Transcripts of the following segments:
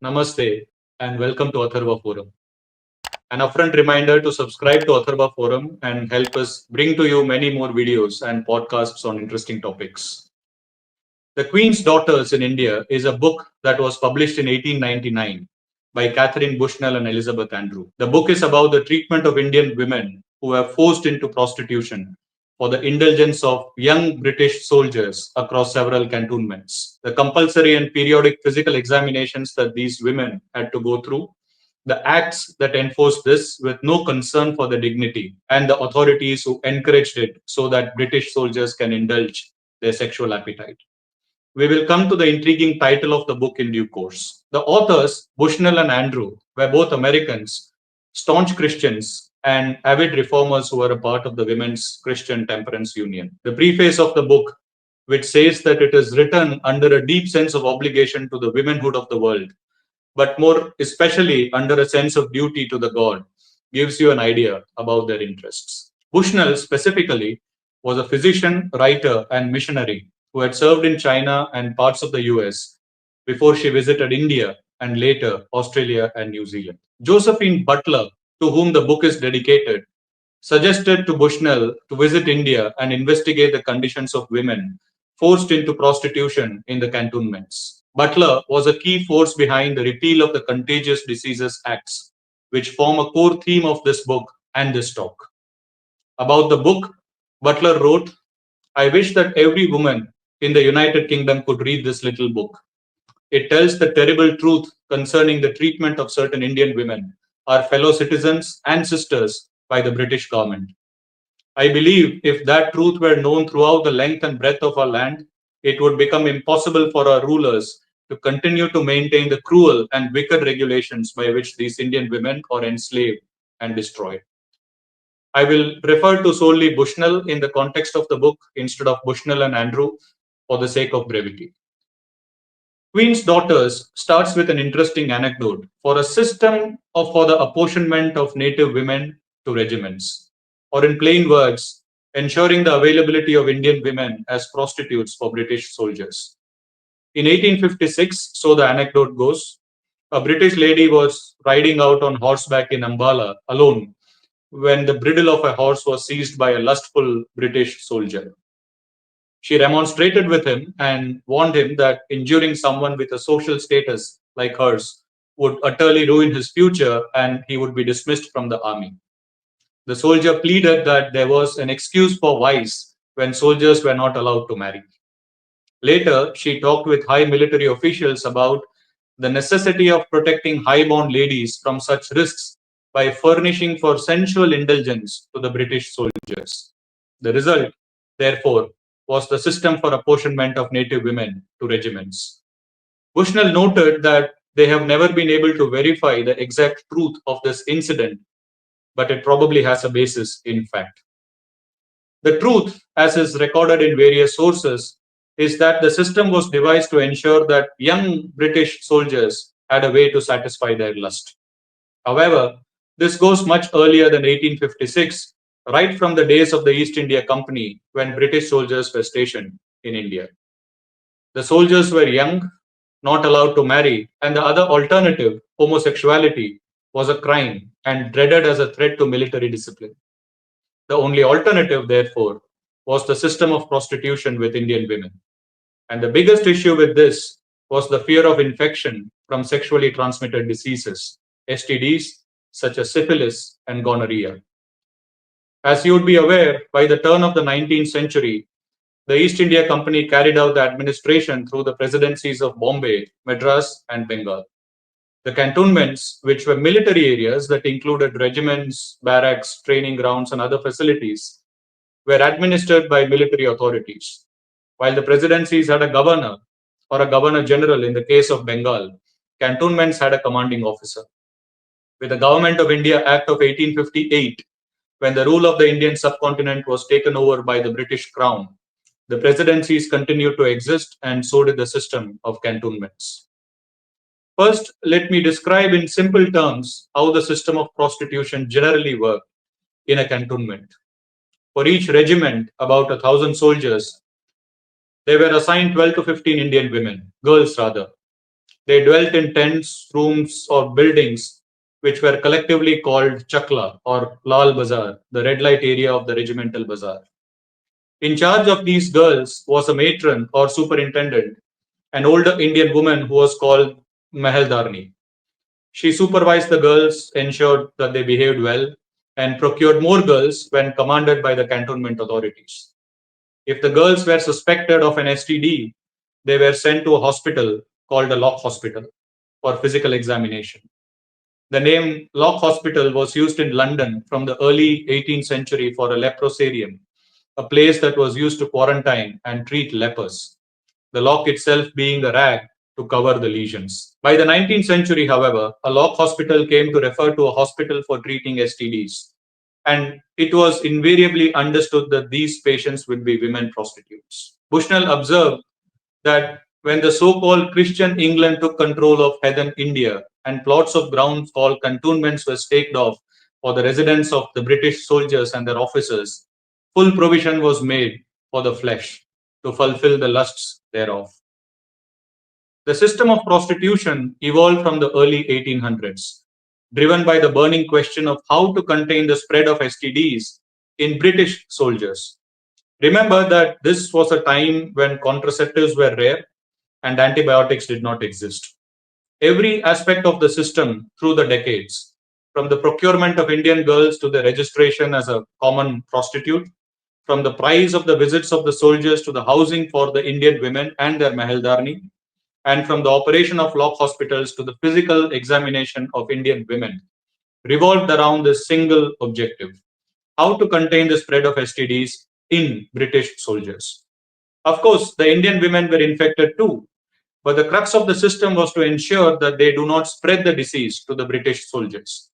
Namaste, and welcome to Atharva Forum. An upfront reminder to subscribe to Atharva Forum and help us bring to you many more videos and podcasts on interesting topics. The Queen's Daughters in India is a book that was published in 1899 by Catherine Bushnell and Elizabeth Andrew. The book is about the treatment of Indian women who were forced into prostitution for the indulgence of young British soldiers across several cantonments. The compulsory and periodic physical examinations that these women had to go through, the acts that enforced this with no concern for the dignity, and the authorities who encouraged it so that British soldiers can indulge their sexual appetite. We will come to the intriguing title of the book in due course. The authors, Bushnell and Andrew, were both Americans, staunch Christians, and avid reformers who were a part of the Women's Christian Temperance Union. The preface of the book, which says that it is written under a deep sense of obligation to the womenhood of the world, but more especially under a sense of duty to the God, gives you an idea about their interests. Bushnell specifically was a physician, writer, and missionary who had served in China and parts of the US before she visited India and later Australia and New Zealand. Josephine Butler, to whom the book is dedicated, suggested to Bushnell to visit India and investigate the conditions of women forced into prostitution in the cantonments. Butler was a key force behind the repeal of the Contagious Diseases Acts, which form a core theme of this book and this talk. About the book, Butler wrote, "I wish that every woman in the United Kingdom could read this little book. It tells the terrible truth concerning the treatment of certain Indian women, our fellow citizens and sisters, by the British government. I believe if that truth were known throughout the length and breadth of our land, it would become impossible for our rulers to continue to maintain the cruel and wicked regulations by which these Indian women are enslaved and destroyed." I will refer to solely Bushnell in the context of the book instead of Bushnell and Andrew for the sake of brevity. Queen's Daughters starts with an interesting anecdote for a system for the apportionment of native women to regiments, or in plain words, ensuring the availability of Indian women as prostitutes for British soldiers. In 1856, so the anecdote goes, a British lady was riding out on horseback in Ambala alone when the bridle of a horse was seized by a lustful British soldier. She remonstrated with him and warned him that injuring someone with a social status like hers would utterly ruin his future and he would be dismissed from the army. The soldier pleaded that there was an excuse for vice when soldiers were not allowed to marry. Later, she talked with high military officials about the necessity of protecting high-born ladies from such risks by furnishing for sensual indulgence to the British soldiers. The result, therefore, was the system for apportionment of native women to regiments. Bushnell noted that they have never been able to verify the exact truth of this incident, but it probably has a basis in fact. The truth, as is recorded in various sources, is that the system was devised to ensure that young British soldiers had a way to satisfy their lust. However, this goes much earlier than 1856, right from the days of the East India Company when British soldiers were stationed in India. The soldiers were young, not allowed to marry, and the other alternative, homosexuality, was a crime and dreaded as a threat to military discipline. The only alternative, therefore, was the system of prostitution with Indian women. And the biggest issue with this was the fear of infection from sexually transmitted diseases, STDs, such as syphilis and gonorrhea. As you would be aware, by the turn of the 19th century, the East India Company carried out the administration through the presidencies of Bombay, Madras, and Bengal. The cantonments, which were military areas that included regiments, barracks, training grounds, and other facilities, were administered by military authorities, while the presidencies had a governor or a governor general in the case of Bengal. Cantonments had a commanding officer. With the Government of India Act of 1858, when the rule of the Indian subcontinent was taken over by the British Crown, the presidencies continued to exist and so did the system of cantonments. First, let me describe in simple terms how the system of prostitution generally worked in a cantonment. For each regiment, about 1,000 soldiers, they were assigned 12 to 15 Indian women, girls rather. They dwelt in tents, rooms, or buildings which were collectively called Chakla or Lal Bazar, the red light area of the regimental bazaar. In charge of these girls was a matron or superintendent, an older Indian woman who was called Mahaldarni. She supervised the girls, ensured that they behaved well, and procured more girls when commanded by the cantonment authorities. If the girls were suspected of an STD, they were sent to a hospital called a lock hospital for physical examination. The name Lock Hospital was used in London from the early 18th century for a leprosarium, a place that was used to quarantine and treat lepers, the lock itself being the rag to cover the lesions. By the 19th century, however, a lock hospital came to refer to a hospital for treating STDs, and it was invariably understood that these patients would be women prostitutes. Bushnell observed that when the so-called Christian England took control of heathen India and plots of ground called cantonments were staked off for the residence of the British soldiers and their officers, full provision was made for the flesh to fulfill the lusts thereof. The system of prostitution evolved from the early 1800s, driven by the burning question of how to contain the spread of STDs in British soldiers. Remember that this was a time when contraceptives were rare and antibiotics did not exist. Every aspect of the system through the decades, from the procurement of Indian girls to the registration as a common prostitute, from the price of the visits of the soldiers to the housing for the Indian women and their Mahaldarni, and from the operation of lock hospitals to the physical examination of Indian women, revolved around this single objective: how to contain the spread of STDs in British soldiers. Of course, the Indian women were infected too, but the crux of the system was to ensure that they do not spread the disease to the British soldiers.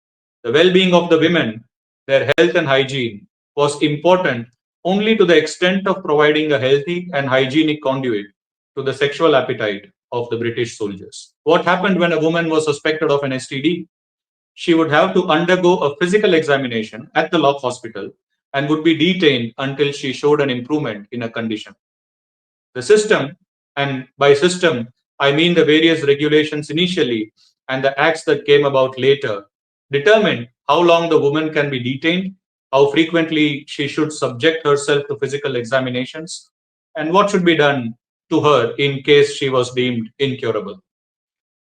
The well being of the women, their health and hygiene, was important only to the extent of providing a healthy and hygienic conduit to the sexual appetite of the British soldiers. What happened when a woman was suspected of an STD? She would have to undergo a physical examination at the lock hospital and would be detained until she showed an improvement in her condition. The system, and by system, I mean the various regulations initially and the acts that came about later, determined how long the woman can be detained, how frequently she should subject herself to physical examinations, and what should be done to her in case she was deemed incurable.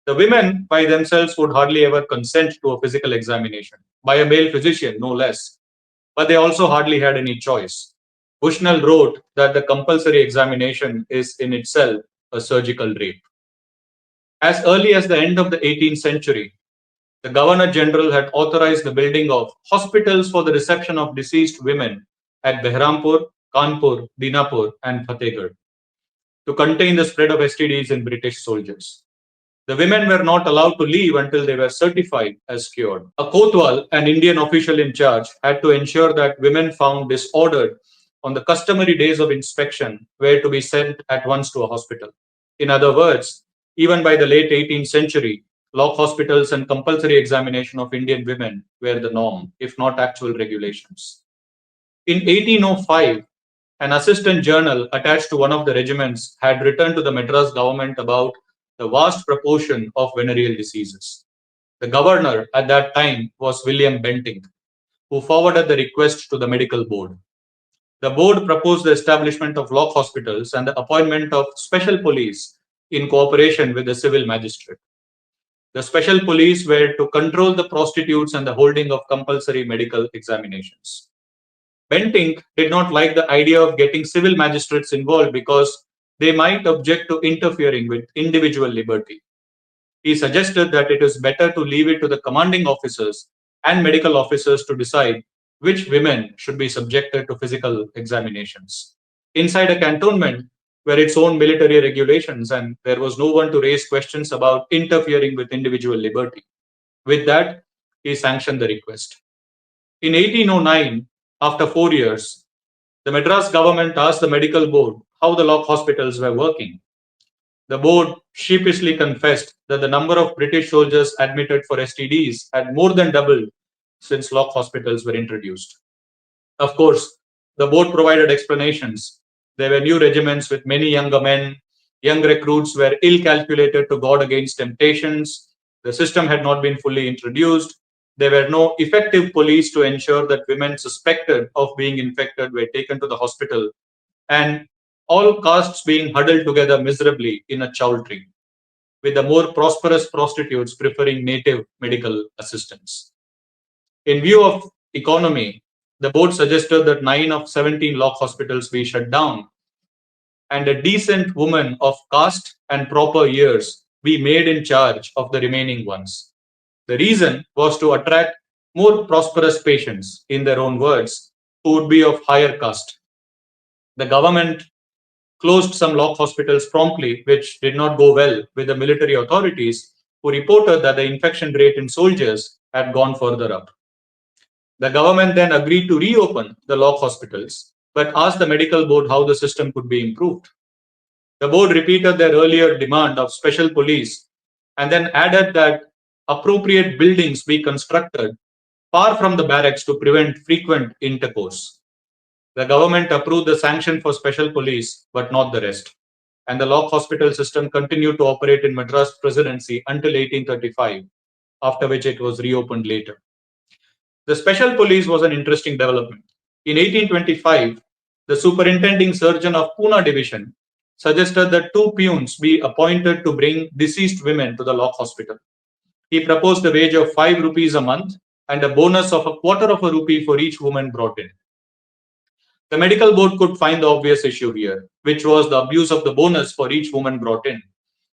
The women by themselves would hardly ever consent to a physical examination, by a male physician, no less, but they also hardly had any choice. Bushnell wrote that the compulsory examination is in itself a surgical rape. As early as the end of the 18th century, the Governor General had authorized the building of hospitals for the reception of deceased women at Behrampur, Kanpur, Dinapur, and Fatehgarh to contain the spread of STDs in British soldiers. The women were not allowed to leave until they were certified as cured. A Kotwal, an Indian official in charge, had to ensure that women found disordered on the customary days of inspection were to be sent at once to a hospital. In other words, even by the late 18th century, lock hospitals and compulsory examination of Indian women were the norm, if not actual regulations. In 1805, an assistant journal attached to one of the regiments had written to the Madras government about the vast proportion of venereal diseases. The governor at that time was William Bentinck, who forwarded the request to the medical board. The board proposed the establishment of lock hospitals and the appointment of special police in cooperation with the civil magistrate. The special police were to control the prostitutes and the holding of compulsory medical examinations. Bentinck did not like the idea of getting civil magistrates involved because they might object to interfering with individual liberty. He suggested that it is better to leave it to the commanding officers and medical officers to decide which women should be subjected to physical examinations. Inside a cantonment were its own military regulations, and there was no one to raise questions about interfering with individual liberty. With that, he sanctioned the request. In 1809, after 4 years, the Madras government asked the medical board how the lock hospitals were working. The board sheepishly confessed that the number of British soldiers admitted for STDs had more than doubled since lock hospitals were introduced. Of course, the board provided explanations. There were new regiments with many younger men, Young recruits were ill calculated to guard against temptations. The system had not been fully introduced. There were no effective police to ensure that women suspected of being infected were taken to the hospital, and all castes being huddled together miserably in a chowdhury, with the more prosperous prostitutes preferring native medical assistance. In view of economy, the board suggested that 9 of 17 lock hospitals be shut down and a decent woman of caste and proper years be made in charge of the remaining ones. The reason was to attract more prosperous patients, in their own words, who would be of higher caste. The government closed some lock hospitals promptly, which did not go well with the military authorities, who reported that the infection rate in soldiers had gone further up. The government then agreed to reopen the lock hospitals, but asked the medical board how the system could be improved. The board repeated their earlier demand of special police and then added that appropriate buildings be constructed far from the barracks to prevent frequent intercourse. The government approved the sanction for special police, but not the rest. And the lock hospital system continued to operate in Madras Presidency until 1835, after which it was reopened later. The special police was an interesting development. In 1825, the superintending surgeon of Pune division suggested that 2 peons be appointed to bring deceased women to the lock hospital. He proposed a wage of 5 rupees a month and a bonus of a quarter of a rupee for each woman brought in. The medical board could find the obvious issue here, which was the abuse of the bonus for each woman brought in.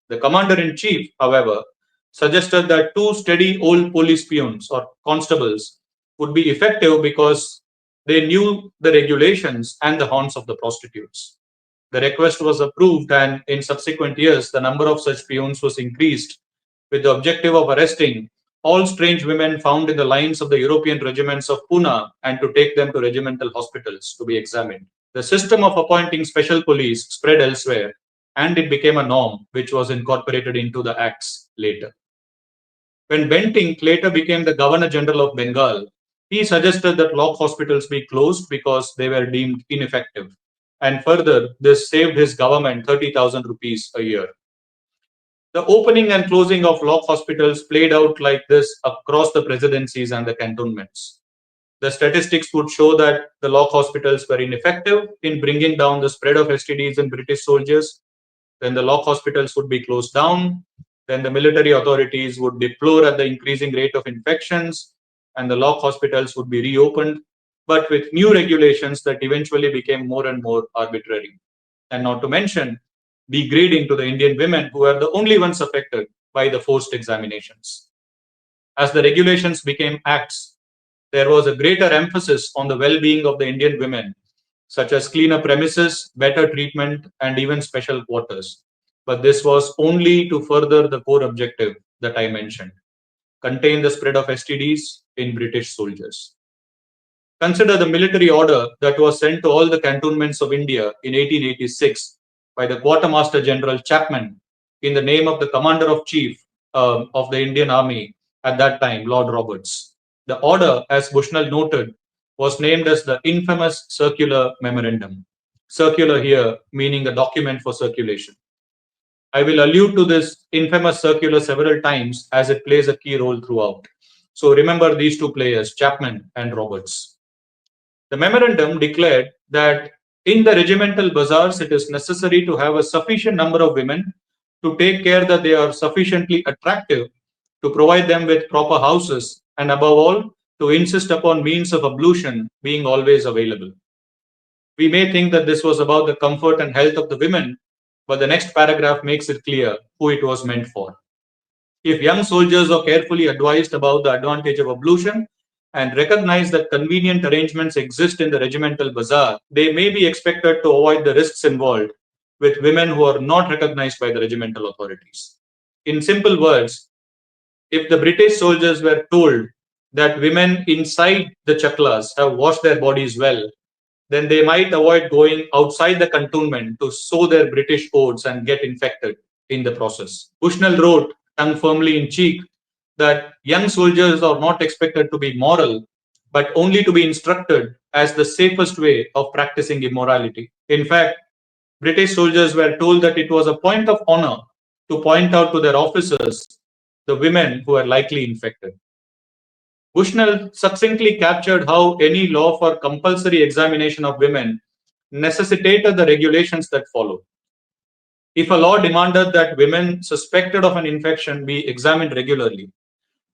The commander-in-chief, however, suggested that 2 steady old police peons or constables would be effective because they knew the regulations and the haunts of the prostitutes. The request was approved, and in subsequent years, the number of such peons was increased with the objective of arresting all strange women found in the lines of the European regiments of Pune and to take them to regimental hospitals to be examined. The system of appointing special police spread elsewhere, and it became a norm which was incorporated into the acts later. When Bentinck later became the Governor General of Bengal, he suggested that lock hospitals be closed because they were deemed ineffective. And further, this saved his government 30,000 rupees a year. The opening and closing of lock hospitals played out like this across the presidencies and the cantonments. The statistics would show that the lock hospitals were ineffective in bringing down the spread of STDs in British soldiers. Then the lock hospitals would be closed down. Then the military authorities would deplore at the increasing rate of infections, and the lock hospitals would be reopened, but with new regulations that eventually became more and more arbitrary. And not to mention, degrading to the Indian women who were the only ones affected by the forced examinations. As the regulations became acts, there was a greater emphasis on the well-being of the Indian women, such as cleaner premises, better treatment, and even special quarters. But this was only to further the core objective that I mentioned: contain the spread of STDs in British soldiers. Consider the military order that was sent to all the cantonments of India in 1886 by the Quartermaster General Chapman in the name of the Commander of Chief of the Indian Army at that time, Lord Roberts. The order, as Bushnell noted, was named as the infamous Circular Memorandum. Circular here meaning a document for circulation. I will allude to this infamous circular several times as it plays a key role throughout. So remember these two players, Chapman and Roberts. The memorandum declared that in the regimental bazaars, it is necessary to have a sufficient number of women to take care that they are sufficiently attractive, to provide them with proper houses, and above all, to insist upon means of ablution being always available. We may think that this was about the comfort and health of the women, but the next paragraph makes it clear who it was meant for. If young soldiers are carefully advised about the advantage of ablution and recognize that convenient arrangements exist in the regimental bazaar, they may be expected to avoid the risks involved with women who are not recognized by the regimental authorities. In simple words, if the British soldiers were told that women inside the chaklas have washed their bodies well, then they might avoid going outside the cantonment to sow their British oats and get infected in the process. Bushnell wrote, tongue firmly in cheek, that young soldiers are not expected to be moral, but only to be instructed as the safest way of practicing immorality. In fact, British soldiers were told that it was a point of honor to point out to their officers the women who were likely infected. Bushnell succinctly captured how any law for compulsory examination of women necessitated the regulations that followed. If a law demanded that women suspected of an infection be examined regularly,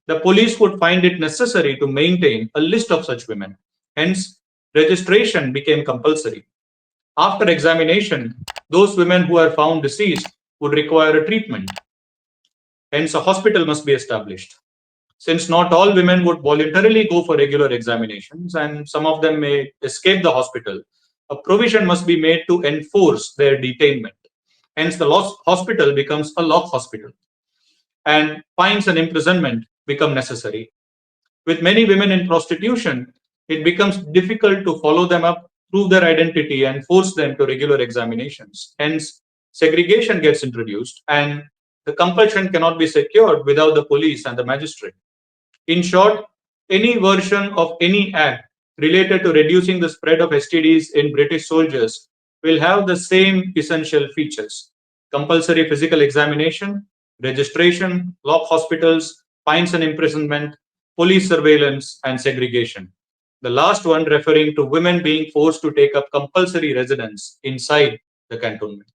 the police would find it necessary to maintain a list of such women. Hence, registration became compulsory. After examination, those women who are found deceased would require a treatment. Hence, a hospital must be established. Since not all women would voluntarily go for regular examinations and some of them may escape the hospital, a provision must be made to enforce their detainment. Hence, the hospital becomes a lock hospital, and fines and imprisonment become necessary. With many women in prostitution, it becomes difficult to follow them up, prove their identity, and force them to regular examinations. Hence, segregation gets introduced, and the compulsion cannot be secured without the police and the magistrate. In short, any version of any act related to reducing the spread of STDs in British soldiers will have the same essential features: compulsory physical examination, registration, lock hospitals, fines and imprisonment, police surveillance, and segregation. The last one referring to women being forced to take up compulsory residence inside the cantonment.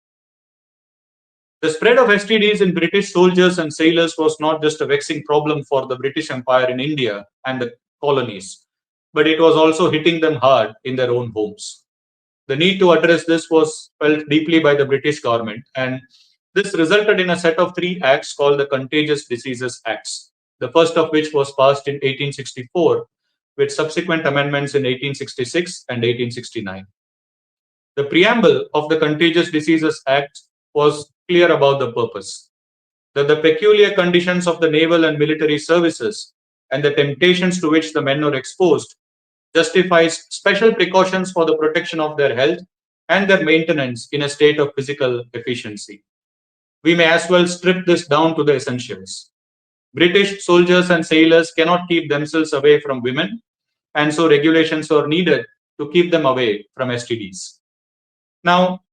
The spread of STDs in British soldiers and sailors was not just a vexing problem for the British Empire in India and the colonies, but it was also hitting them hard in their own homes. The need to address this was felt deeply by the British government, and this resulted in a set of three acts called the Contagious Diseases Acts, the first of which was passed in 1864, with subsequent amendments in 1866 and 1869. The preamble of the Contagious Diseases Act was clear about the purpose: that the peculiar conditions of the naval and military services and the temptations to which the men are exposed justifies special precautions for the protection of their health and their maintenance in a state of physical efficiency. We may as well strip this down to the essentials. British soldiers and sailors cannot keep themselves away from women, and so regulations are needed to keep them away from STDs. Now,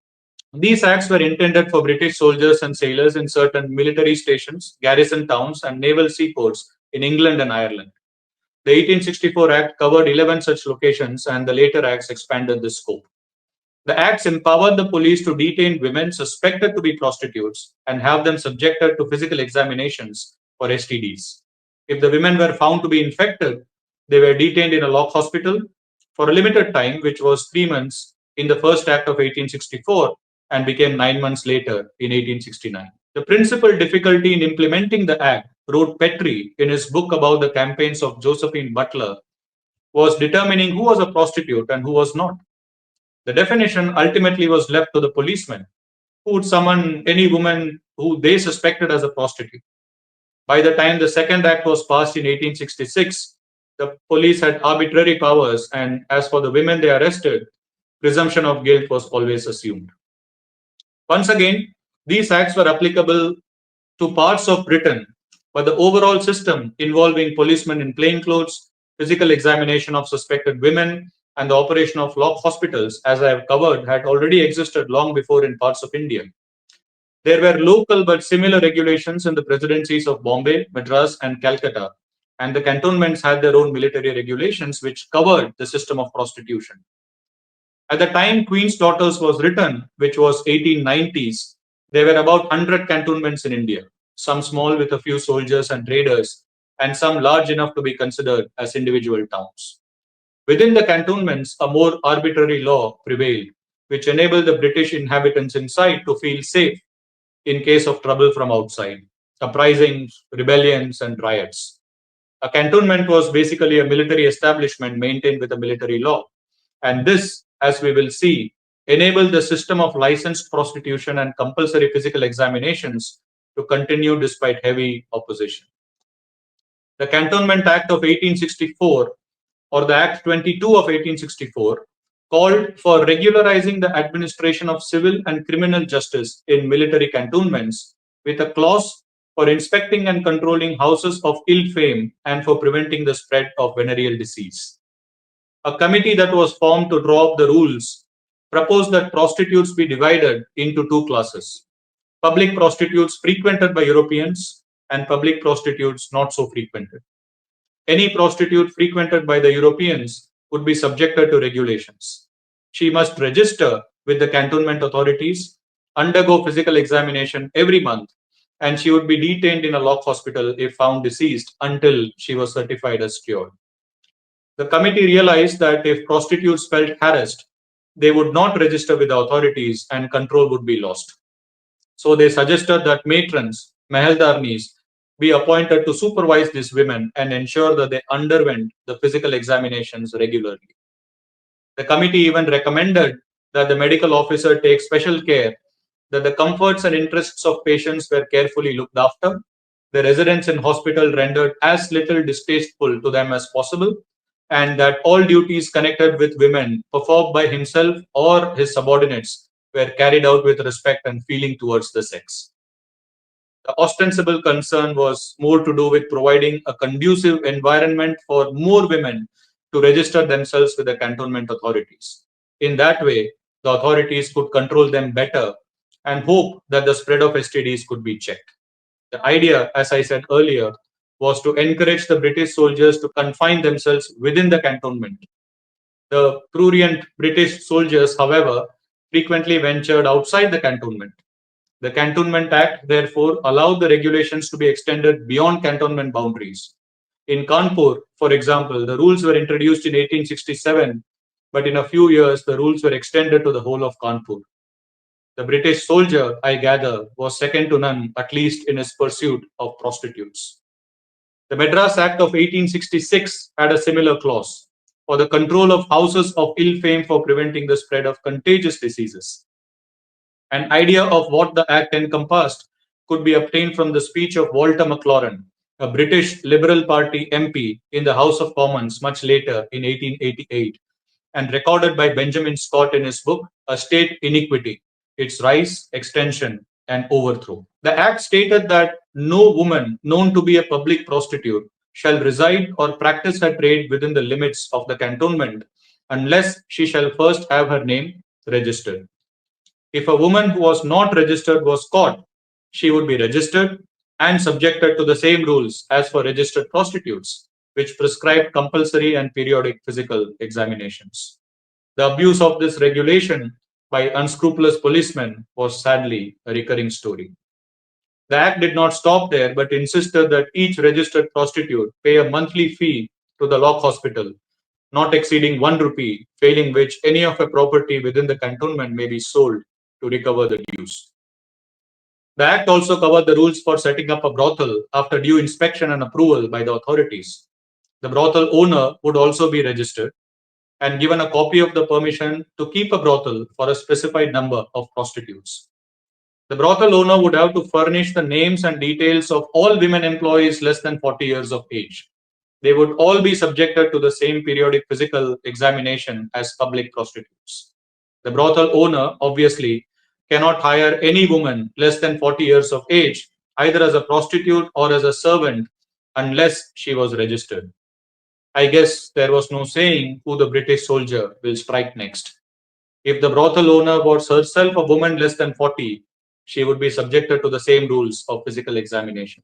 these acts were intended for British soldiers and sailors in certain military stations, garrison towns, and naval seaports in England and Ireland. The 1864 Act covered 11 such locations, and the later acts expanded the scope. The acts empowered the police to detain women suspected to be prostitutes and have them subjected to physical examinations for STDs. If the women were found to be infected, they were detained in a lock hospital for a limited time, which was 3 months in the first act of 1864 and became 9 months later in 1869. The principal difficulty in implementing the act, wrote Petrie in his book about the campaigns of Josephine Butler, was determining who was a prostitute and who was not. The definition ultimately was left to the policemen, who would summon any woman who they suspected as a prostitute. By the time the second act was passed in 1866, the police had arbitrary powers, and as for the women they arrested, presumption of guilt was always assumed. Once again, these acts were applicable to parts of Britain, but the overall system involving policemen in plainclothes, physical examination of suspected women, and the operation of lock hospitals, as I have covered, had already existed long before in parts of India. There were local but similar regulations in the presidencies of Bombay, Madras, and Calcutta, and the cantonments had their own military regulations which covered the system of prostitution. At the time Queen's Daughters was written, which was 1890s, there were about 100 cantonments in India, some small with a few soldiers and traders, and some large enough to be considered as individual towns. Within the cantonments, a more arbitrary law prevailed, which enabled the British inhabitants inside to feel safe in case of trouble from outside, uprisings, rebellions, and riots. A cantonment was basically a military establishment maintained with a military law. And this, as we will see, enabled the system of licensed prostitution and compulsory physical examinations to continue despite heavy opposition. The Cantonment Act of 1864, or the Act 22 of 1864, called for regularizing the administration of civil and criminal justice in military cantonments with a clause for inspecting and controlling houses of ill fame and for preventing the spread of venereal disease. A committee that was formed to draw up the rules proposed that prostitutes be divided into two classes: public prostitutes frequented by Europeans and public prostitutes not so frequented. Any prostitute frequented by the Europeans would be subjected to regulations. She must register with the cantonment authorities, undergo physical examination every month, and she would be detained in a lock hospital if found deceased until she was certified as cured. The committee realized that if prostitutes felt harassed, they would not register with the authorities and control would be lost. So they suggested that matrons, Meheldarnis, be appointed to supervise these women and ensure that they underwent the physical examinations regularly. The committee even recommended that the medical officer take special care that the comforts and interests of patients were carefully looked after, the residents in hospital rendered as little distasteful to them as possible, and that all duties connected with women performed by himself or his subordinates were carried out with respect and feeling towards the sex. The ostensible concern was more to do with providing a conducive environment for more women to register themselves with the cantonment authorities. In that way, the authorities could control them better and hope that the spread of STDs could be checked. The idea, as I said earlier, was to encourage the British soldiers to confine themselves within the cantonment. The prurient British soldiers, however, frequently ventured outside the cantonment. The Cantonment Act, therefore, allowed the regulations to be extended beyond cantonment boundaries. In Kanpur, for example, the rules were introduced in 1867, but in a few years, the rules were extended to the whole of Kanpur. The British soldier, I gather, was second to none, at least in his pursuit of prostitutes. The Madras Act of 1866 had a similar clause for the control of houses of ill fame for preventing the spread of contagious diseases. An idea of what the Act encompassed could be obtained from the speech of Walter Maclaurin, a British Liberal Party MP in the House of Commons much later in 1888, and recorded by Benjamin Scott in his book, A State Iniquity, Its Rise, Extension, and Overthrow. The Act stated that no woman known to be a public prostitute shall reside or practice her trade within the limits of the cantonment unless she shall first have her name registered. If a woman who was not registered was caught, she would be registered and subjected to the same rules as for registered prostitutes, which prescribed compulsory and periodic physical examinations. The abuse of this regulation by unscrupulous policemen was sadly a recurring story. The Act did not stop there, but insisted that each registered prostitute pay a monthly fee to the lock hospital, not exceeding 1 rupee, failing which any of a property within the cantonment may be sold to recover the dues. The Act also covered the rules for setting up a brothel after due inspection and approval by the authorities. The brothel owner would also be registered and given a copy of the permission to keep a brothel for a specified number of prostitutes. The brothel owner would have to furnish the names and details of all women employees less than 40 years of age. They would all be subjected to the same periodic physical examination as public prostitutes. The brothel owner, obviously, cannot hire any woman less than 40 years of age, either as a prostitute or as a servant, unless she was registered. I guess there was no saying who the British soldier will strike next. If the brothel owner was herself a woman less than 40, she would be subjected to the same rules of physical examination.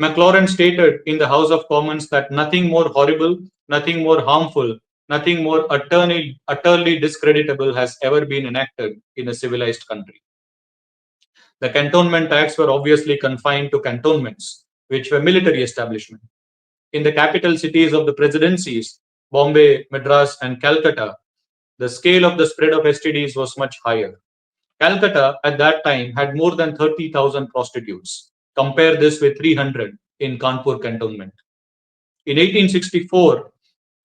Maclaurin stated in the House of Commons that nothing more horrible, nothing more harmful, nothing more utterly discreditable has ever been enacted in a civilized country. The Cantonment Acts were obviously confined to cantonments, which were military establishments. In the capital cities of the presidencies, Bombay, Madras, and Calcutta, the scale of the spread of STDs was much higher. Calcutta at that time had more than 30,000 prostitutes. Compare this with 300 in Kanpur Cantonment. In 1864,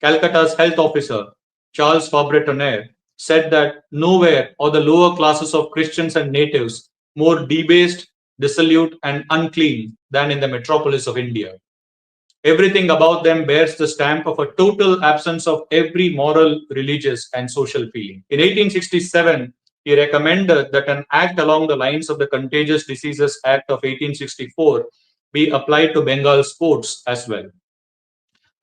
Calcutta's health officer, Charles Fabre-Tonnerre, said that nowhere are the lower classes of Christians and natives more debased, dissolute, and unclean than in the metropolis of India. Everything about them bears the stamp of a total absence of every moral, religious, and social feeling. In 1867, he recommended that an act along the lines of the Contagious Diseases Act of 1864 be applied to Bengal sports as well.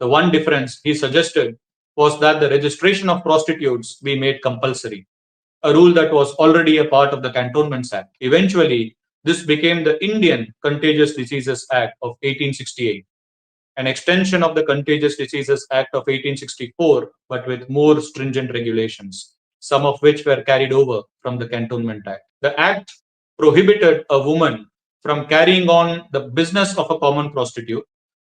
The one difference he suggested was that the registration of prostitutes be made compulsory. a rule that was already a part of the Cantonments Act. Eventually, this became the Indian Contagious Diseases Act of 1868, an extension of the Contagious Diseases Act of 1864, but with more stringent regulations, some of which were carried over from the Cantonment Act. The Act prohibited a woman from carrying on the business of a common prostitute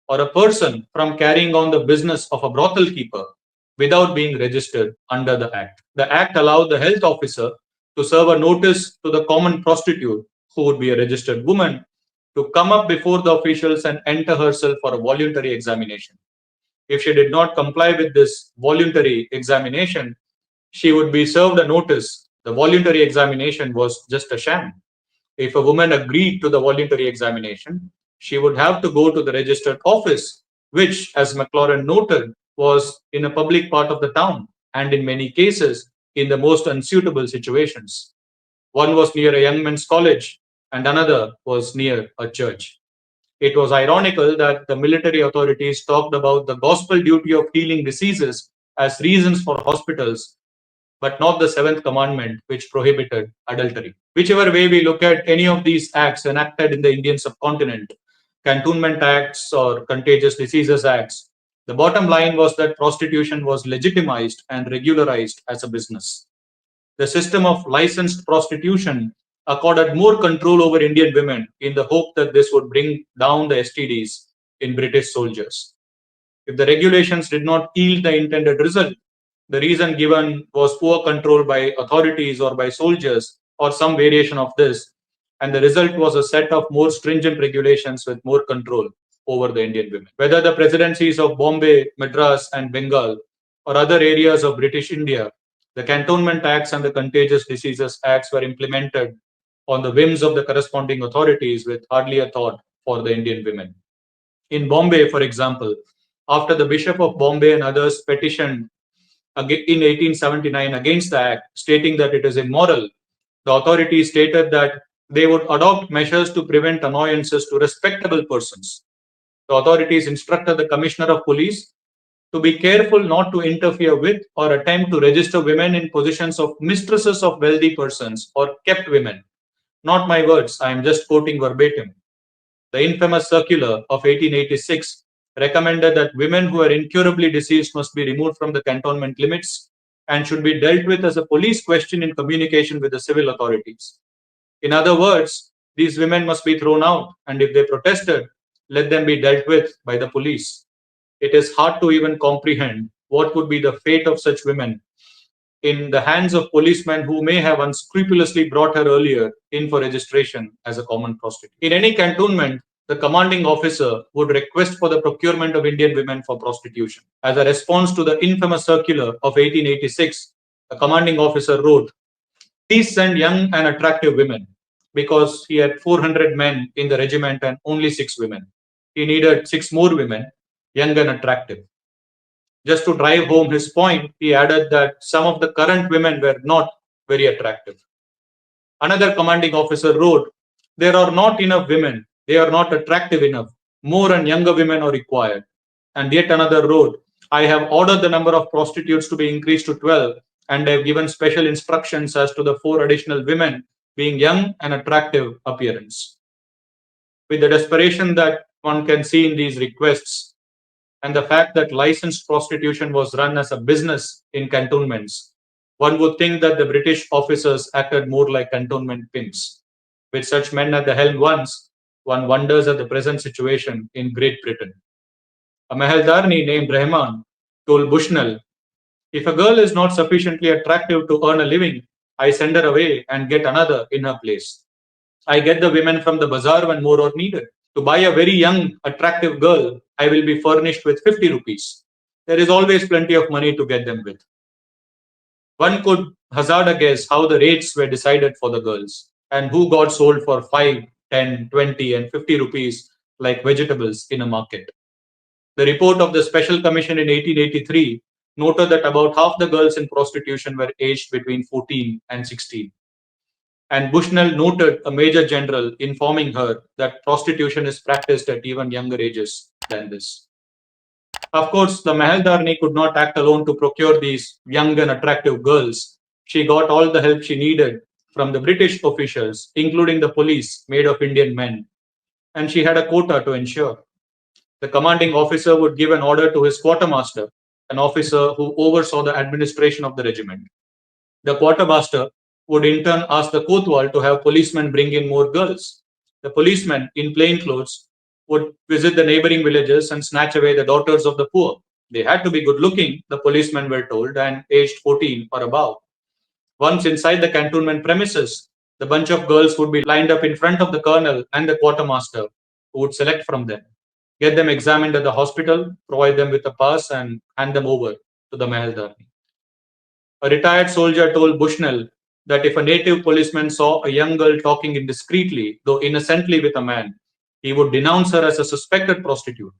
or a person from carrying on the business of a brothel keeper without being registered under the Act. The Act allowed the health officer to serve a notice to the common prostitute, who would be a registered woman, to come up before the officials and enter herself for a voluntary examination. If she did not comply with this voluntary examination, she would be served a notice. The voluntary examination was just a sham. If a woman agreed to the voluntary examination, she would have to go to the registered office, which, as McLaurin noted, was in a public part of the town and in many cases in the most unsuitable situations. One was near a young men's college and another was near a church. It was ironical that the military authorities talked about the gospel duty of healing diseases as reasons for hospitals, but not the seventh commandment, which prohibited adultery. Whichever way we look at any of these acts enacted in the Indian subcontinent, Cantonment Acts or Contagious Diseases Acts, the bottom line was that prostitution was legitimized and regularized as a business. The system of licensed prostitution accorded more control over Indian women in the hope that this would bring down the STDs in British soldiers. If the regulations did not yield the intended result, the reason given was poor control by authorities or by soldiers or some variation of this, and the result was a set of more stringent regulations with more control over the Indian women. Whether the presidencies of Bombay, Madras, and Bengal or other areas of British India, the Cantonment Acts and the Contagious Diseases Acts were implemented on the whims of the corresponding authorities with hardly a thought for the Indian women. In Bombay, for example, after the Bishop of Bombay and others petitioned in 1879 against the act, stating that it is immoral, the authorities stated that they would adopt measures to prevent annoyances to respectable persons. The authorities instructed the Commissioner of Police to be careful not to interfere with or attempt to register women in positions of mistresses of wealthy persons or kept women. Not my words, I am just quoting verbatim. The infamous circular of 1886 recommended that women who are incurably deceased must be removed from the cantonment limits and should be dealt with as a police question in communication with the civil authorities. In other words, these women must be thrown out, and if they protested, let them be dealt with by the police. It is hard to even comprehend what would be the fate of such women in the hands of policemen who may have unscrupulously brought her earlier in for registration as a common prostitute. In any cantonment, the commanding officer would request for the procurement of Indian women for prostitution. As a response to the infamous circular of 1886, the commanding officer wrote, "Please send young and attractive women," because he had 400 men in the regiment and only 6 women. He needed 6 more women, young and attractive. Just to drive home his point, he added that some of the current women were not very attractive. Another commanding officer wrote, "There are not enough women, they are not attractive enough, more and younger women are required." And yet another wrote, "I have ordered the number of prostitutes to be increased to 12, and I have given special instructions as to the 4 additional women being young and attractive appearance." With the desperation that one can see in these requests, and the fact that licensed prostitution was run as a business in cantonments, one would think that the British officers acted more like cantonment pimps. With such men at the helm once, one wonders at the present situation in Great Britain. A Mahaldarni named Rahman told Bushnell, "If a girl is not sufficiently attractive to earn a living, I send her away and get another in her place. I get the women from the bazaar when more are needed. To buy a very young, attractive girl, I will be furnished with 50 rupees. There is always plenty of money to get them with." One could hazard a guess how the rates were decided for the girls and who got sold for 5, 10, 20, and 50 rupees like vegetables in a market. The report of the Special Commission in 1883 noted that about half the girls in prostitution were aged between 14 and 16. And Bushnell noted a major general informing her that prostitution is practiced at even younger ages than this. Of course, the Mahaldarni could not act alone to procure these young and attractive girls. She got all the help she needed from the British officials, including the police made of Indian men, and she had a quota to ensure. The commanding officer would give an order to his quartermaster, an officer who oversaw the administration of the regiment. The quartermaster would in turn ask the Kotwal to have policemen bring in more girls. The policemen in plain clothes would visit the neighboring villages and snatch away the daughters of the poor. They had to be good looking, the policemen were told, and aged 14 or above. Once inside the cantonment premises, the bunch of girls would be lined up in front of the colonel and the quartermaster, who would select from them, get them examined at the hospital, provide them with a pass, and hand them over to the Mahaldar. A retired soldier told Bushnell that if a native policeman saw a young girl talking indiscreetly, though innocently, with a man, he would denounce her as a suspected prostitute.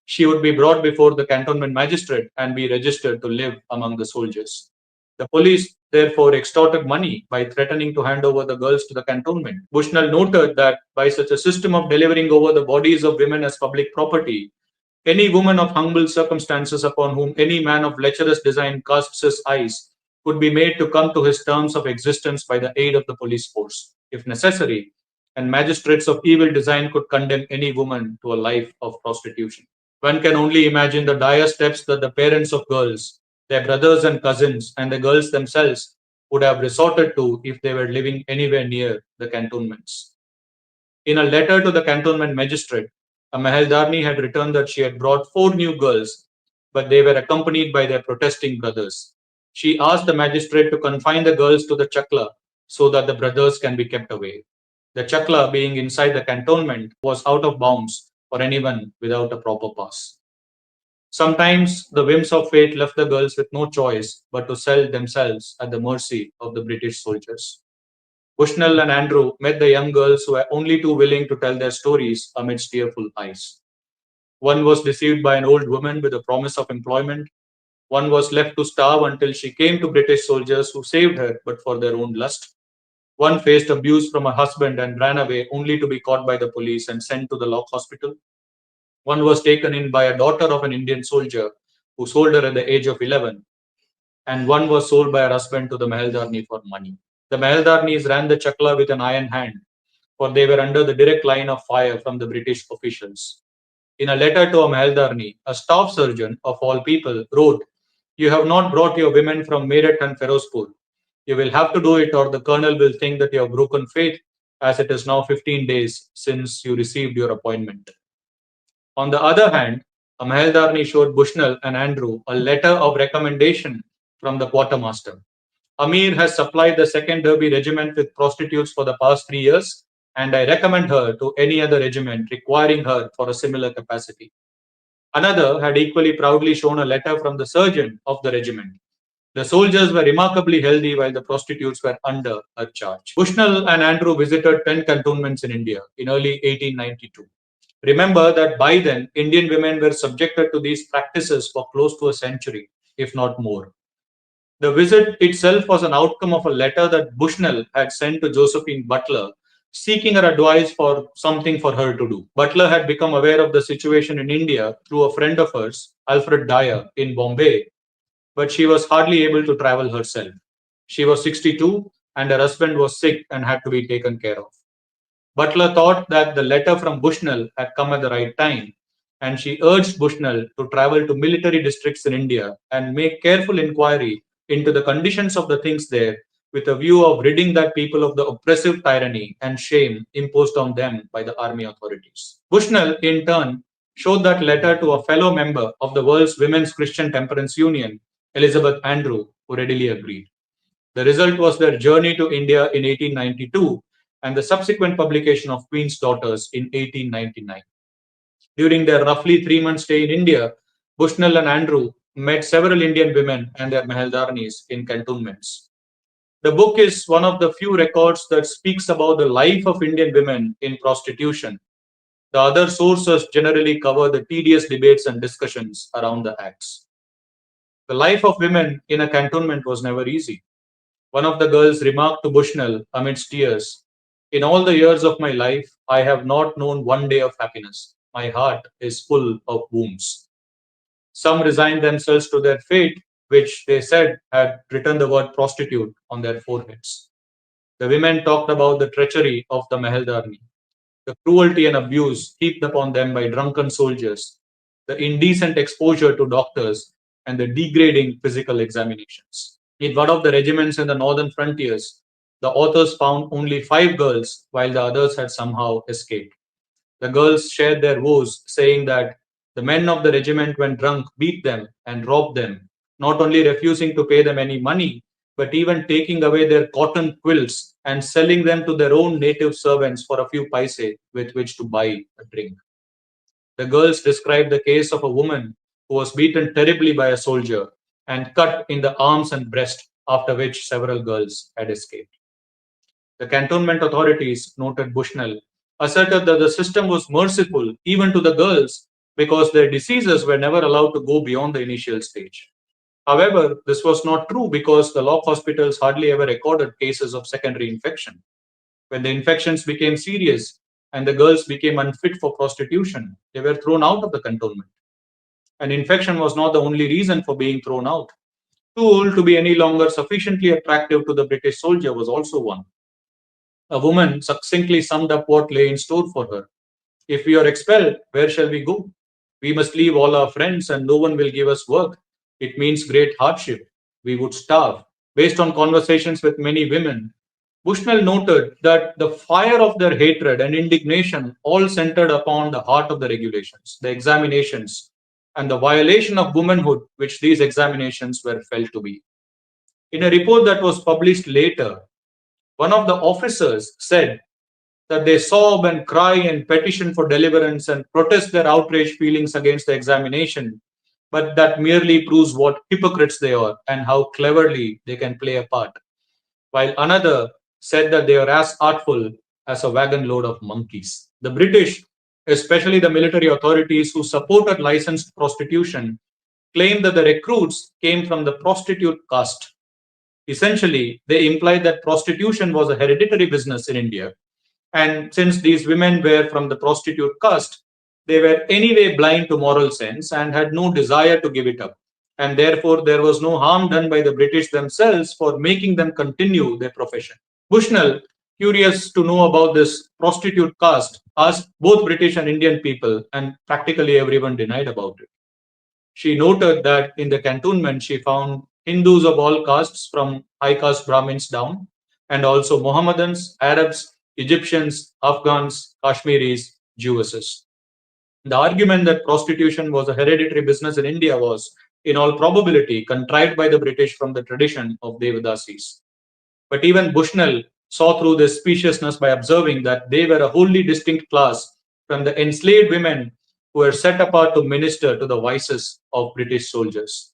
She would be brought before the cantonment magistrate and be registered to live among the soldiers. The police therefore extorted money by threatening to hand over the girls to the cantonment. Bushnell noted that by such a system of delivering over the bodies of women as public property, any woman of humble circumstances upon whom any man of lecherous design casts his eyes could be made to come to his terms of existence by the aid of the police force, if necessary, and magistrates of evil design could condemn any woman to a life of prostitution. One can only imagine the dire steps that the parents of girls, their brothers and cousins, and the girls themselves would have resorted to if they were living anywhere near the cantonments. In a letter to the cantonment magistrate, a Mahaldarni had written that she had brought 4 new girls, but they were accompanied by their protesting brothers. She asked the magistrate to confine the girls to the chakla so that the brothers can be kept away. The chakla, being inside the cantonment, was out of bounds for anyone without a proper pass. Sometimes the whims of fate left the girls with no choice but to sell themselves at the mercy of the British soldiers. Bushnell and Andrew met the young girls who were only too willing to tell their stories amidst tearful eyes. One was deceived by an old woman with a promise of employment. One was left to starve until she came to British soldiers who saved her but for their own lust. One faced abuse from her husband and ran away only to be caught by the police and sent to the lock hospital. One was taken in by a daughter of an Indian soldier who sold her at the age of 11, and one was sold by her husband to the Mahaldarni for money. The Mahaldarnis ran the chakla with an iron hand, for they were under the direct line of fire from the British officials. In a letter to a Mahaldarni, a staff surgeon, of all people, wrote, "You have not brought your women from Meerut and Ferozpur. You will have to do it, or the colonel will think that you have broken faith, as it is now 15 days since you received your appointment." On the other hand, a Mahaldarni showed Bushnell and Andrew a letter of recommendation from the quartermaster. "Amir has supplied the 2nd Derby Regiment with prostitutes for the past 3 years, and I recommend her to any other regiment requiring her for a similar capacity." Another had equally proudly shown a letter from the surgeon of the regiment. The soldiers were remarkably healthy while the prostitutes were under her charge. Bushnell and Andrew visited 10 cantonments in India in early 1892. Remember that by then, Indian women were subjected to these practices for close to a century, if not more. The visit itself was an outcome of a letter that Bushnell had sent to Josephine Butler, seeking her advice for something for her to do. Butler had become aware of the situation in India through a friend of hers, Alfred Dyer, in Bombay, but she was hardly able to travel herself. She was 62 and her husband was sick and had to be taken care of. Butler thought that the letter from Bushnell had come at the right time, and she urged Bushnell to travel to military districts in India and make careful inquiry into the conditions of the things there with a view of ridding that people of the oppressive tyranny and shame imposed on them by the army authorities. Bushnell, in turn, showed that letter to a fellow member of the world's Women's Christian Temperance Union, Elizabeth Andrew, who readily agreed. The result was their journey to India in 1892 and the subsequent publication of Queen's Daughters in 1899. During their roughly 3 month stay in India, Bushnell and Andrew met several Indian women and their Mahaldarnis in cantonments. The book is one of the few records that speaks about the life of Indian women in prostitution. The other sources generally cover the tedious debates and discussions around the acts. The life of women in a cantonment was never easy. One of the girls remarked to Bushnell amidst tears, "In all the years of my life, I have not known one day of happiness. My heart is full of wounds." Some resigned themselves to their fate, which they said had written the word prostitute on their foreheads. The women talked about the treachery of the Meheldarni, the cruelty and abuse heaped upon them by drunken soldiers, the indecent exposure to doctors, and the degrading physical examinations. In one of the regiments in the northern frontiers, the authors found only 5 girls, while the others had somehow escaped. The girls shared their woes, saying that the men of the regiment, when drunk, beat them and robbed them, not only refusing to pay them any money, but even taking away their cotton quilts and selling them to their own native servants for a few paise with which to buy a drink. The girls described the case of a woman who was beaten terribly by a soldier and cut in the arms and breast, after which several girls had escaped. The cantonment authorities, noted Bushnell, asserted that the system was merciful even to the girls because their diseases were never allowed to go beyond the initial stage. However, this was not true because the lock hospitals hardly ever recorded cases of secondary infection. When the infections became serious and the girls became unfit for prostitution, they were thrown out of the cantonment. And infection was not the only reason for being thrown out. Too old to be any longer sufficiently attractive to the British soldier was also one. A woman succinctly summed up what lay in store for her. If we are expelled, where shall we go? We must leave all our friends and no one will give us work. It means great hardship. We would starve. Based on conversations with many women, Bushnell noted that the fire of their hatred and indignation all centered upon the heart of the regulations, the examinations, and the violation of womanhood which these examinations were felt to be. In a report that was published later, one of the officers said that they sob and cry and petition for deliverance and protest their outraged feelings against the examination, but that merely proves what hypocrites they are and how cleverly they can play a part. While another said that they are as artful as a wagon load of monkeys. The British, especially the military authorities who supported licensed prostitution, claimed that the recruits came from the prostitute caste. Essentially, they implied that prostitution was a hereditary business in India, and since these women were from the prostitute caste, they were anyway blind to moral sense and had no desire to give it up. And therefore, there was no harm done by the British themselves for making them continue their profession. Bushnell, curious to know about this prostitute caste, asked both British and Indian people, and practically everyone denied about it. She noted that in the cantonment she found Hindus of all castes from high caste Brahmins down, and also Mohammedans, Arabs, Egyptians, Afghans, Kashmiris, Jewesses. The argument that prostitution was a hereditary business in India was, in all probability, contrived by the British from the tradition of Devadasis. But even Bushnell saw through this speciousness by observing that they were a wholly distinct class from the enslaved women who were set apart to minister to the vices of British soldiers.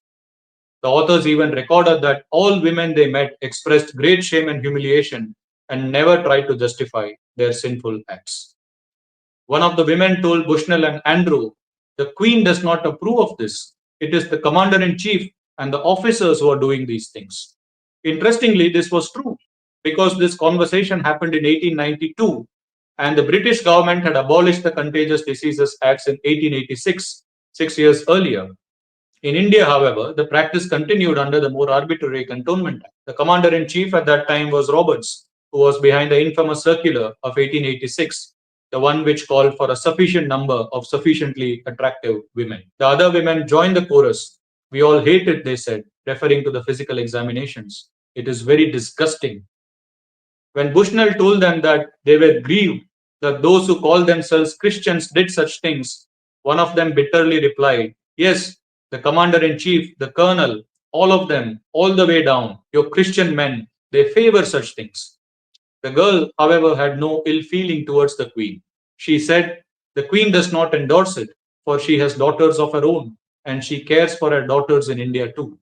The authors even recorded that all women they met expressed great shame and humiliation and never tried to justify their sinful acts. One of the women told Bushnell and Andrew, "The Queen does not approve of this. It is the commander in chief and the officers who are doing these things." Interestingly, this was true because this conversation happened in 1892 and the British government had abolished the Contagious Diseases Acts in 1886, 6 years earlier. In India, however, the practice continued under the more arbitrary Cantonment Act. The commander in chief at that time was Roberts, who was behind the infamous circular of 1886, the one which called for a sufficient number of sufficiently attractive women. The other women joined the chorus. "We all hate it," they said, referring to the physical examinations. "It is very disgusting." When Bushnell told them that they were grieved that those who call themselves Christians did such things, one of them bitterly replied, "Yes, the commander in chief, the colonel, all of them, all the way down, your Christian men, they favor such things." The girl, however, had no ill feeling towards the queen. She said, "The queen does not endorse it, for she has daughters of her own, and she cares for her daughters in India too."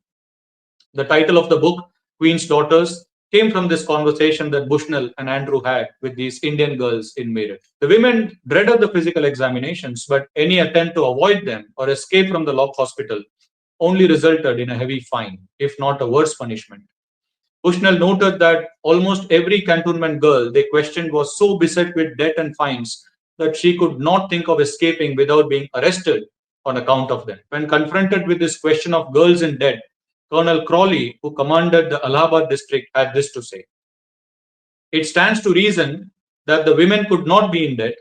The title of the book, Queen's Daughters, came from this conversation that Bushnell and Andrew had with these Indian girls in Meerut. The women dreaded the physical examinations, but any attempt to avoid them or escape from the lock hospital only resulted in a heavy fine, if not a worse punishment. Bushnell noted that almost every cantonment girl they questioned was so beset with debt and fines that she could not think of escaping without being arrested on account of them. When confronted with this question of girls in debt, Colonel Crawley, who commanded the Allahabad district, had this to say. It stands to reason that the women could not be in debt,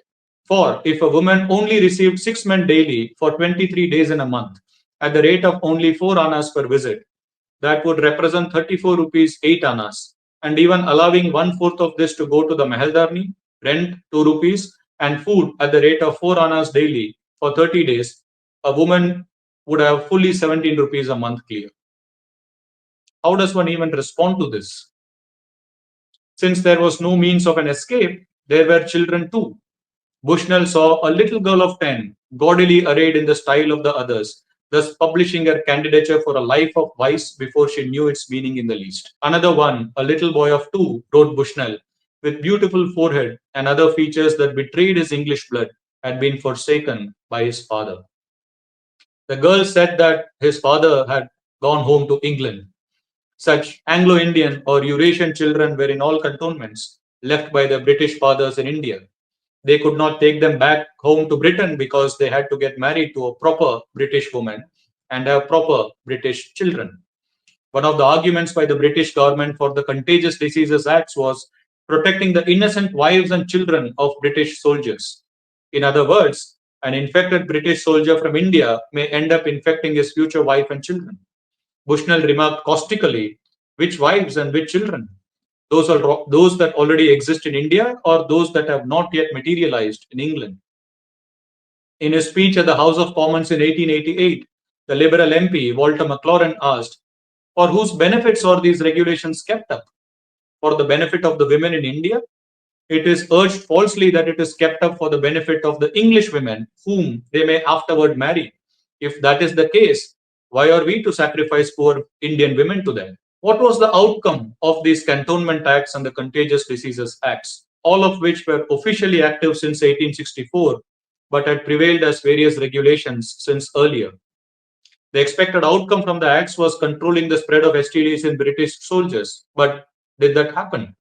for if a woman only received 6 men daily for 23 days in a month, at the rate of only 4 annas per visit, that would represent 34 rupees 8 annas, and even allowing one fourth of this to go to the Mahaldarni, rent 2 rupees, and food at the rate of 4 annas daily for 30 days, a woman would have fully 17 rupees a month clear. How does one even respond to this? Since there was no means of an escape, there were children too. Bushnell saw a little girl of 10, gaudily arrayed in the style of the others, thus publishing her candidature for a life of vice before she knew its meaning in the least. Another one, a little boy of 2, wrote Bushnell, with beautiful forehead and other features that betrayed his English blood, had been forsaken by his father. The girl said that his father had gone home to England. Such Anglo-Indian or Eurasian children were in all cantonments, left by their British fathers in India. They could not take them back home to Britain because they had to get married to a proper British woman and have proper British children. One of the arguments by the British government for the Contagious Diseases Acts was protecting the innocent wives and children of British soldiers. In other words, an infected British soldier from India may end up infecting his future wife and children. Bushnell remarked caustically, which wives and which children? Those are those that already exist in India or those that have not yet materialized in England. In his speech at the House of Commons in 1888, the Liberal MP Walter Maclaurin asked, for whose benefits are these regulations kept up? For the benefit of the women in India? It is urged falsely that it is kept up for the benefit of the English women whom they may afterward marry. If that is the case, why are we to sacrifice poor Indian women to them? What was the outcome of these Cantonment Acts and the Contagious Diseases Acts, all of which were officially active since 1864, but had prevailed as various regulations since earlier? The expected outcome from the Acts was controlling the spread of STDs in British soldiers, but did that happen?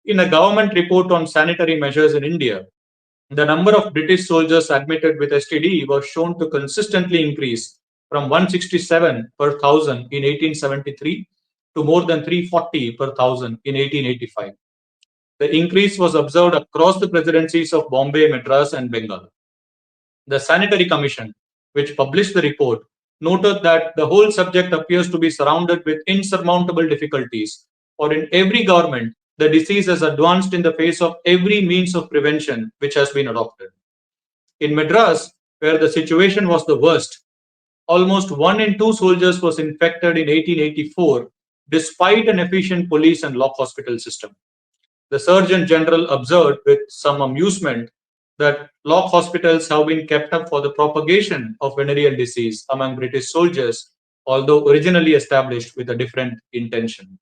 In a government report on sanitary measures in India, the number of British soldiers admitted with STD was shown to consistently increase from 167 per thousand in 1873 to more than 340 per thousand in 1885. The increase was observed across the presidencies of Bombay, Madras, and Bengal. The Sanitary Commission, which published the report, noted that the whole subject appears to be surrounded with insurmountable difficulties, for in every government, the disease has advanced in the face of every means of prevention which has been adopted. In Madras, where the situation was the worst, almost 1 in 2 soldiers was infected in 1884, despite an efficient police and lock hospital system. The Surgeon General observed with some amusement that lock hospitals have been kept up for the propagation of venereal disease among British soldiers, although originally established with a different intention.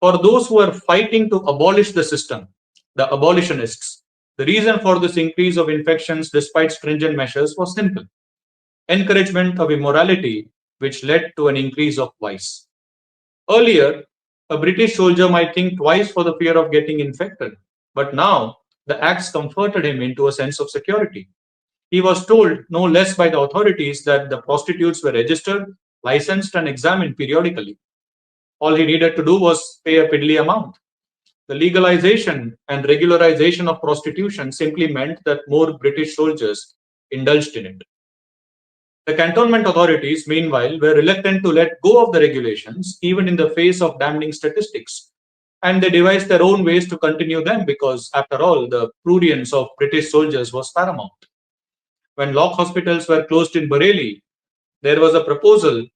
For those who are fighting to abolish the system, the abolitionists, the reason for this increase of infections despite stringent measures was simple: encouragement of immorality, which led to an increase of vice. Earlier, a British soldier might think twice for the fear of getting infected, but now the acts comforted him into a sense of security. He was told no less by the authorities that the prostitutes were registered, licensed, and examined periodically. All he needed to do was pay a piddly amount. The legalization and regularization of prostitution simply meant that more British soldiers indulged in it. The cantonment authorities, meanwhile, were reluctant to let go of the regulations, even in the face of damning statistics. And they devised their own ways to continue them because, after all, the prurience of British soldiers was paramount. When lock hospitals were closed in Bareilly, there was a proposal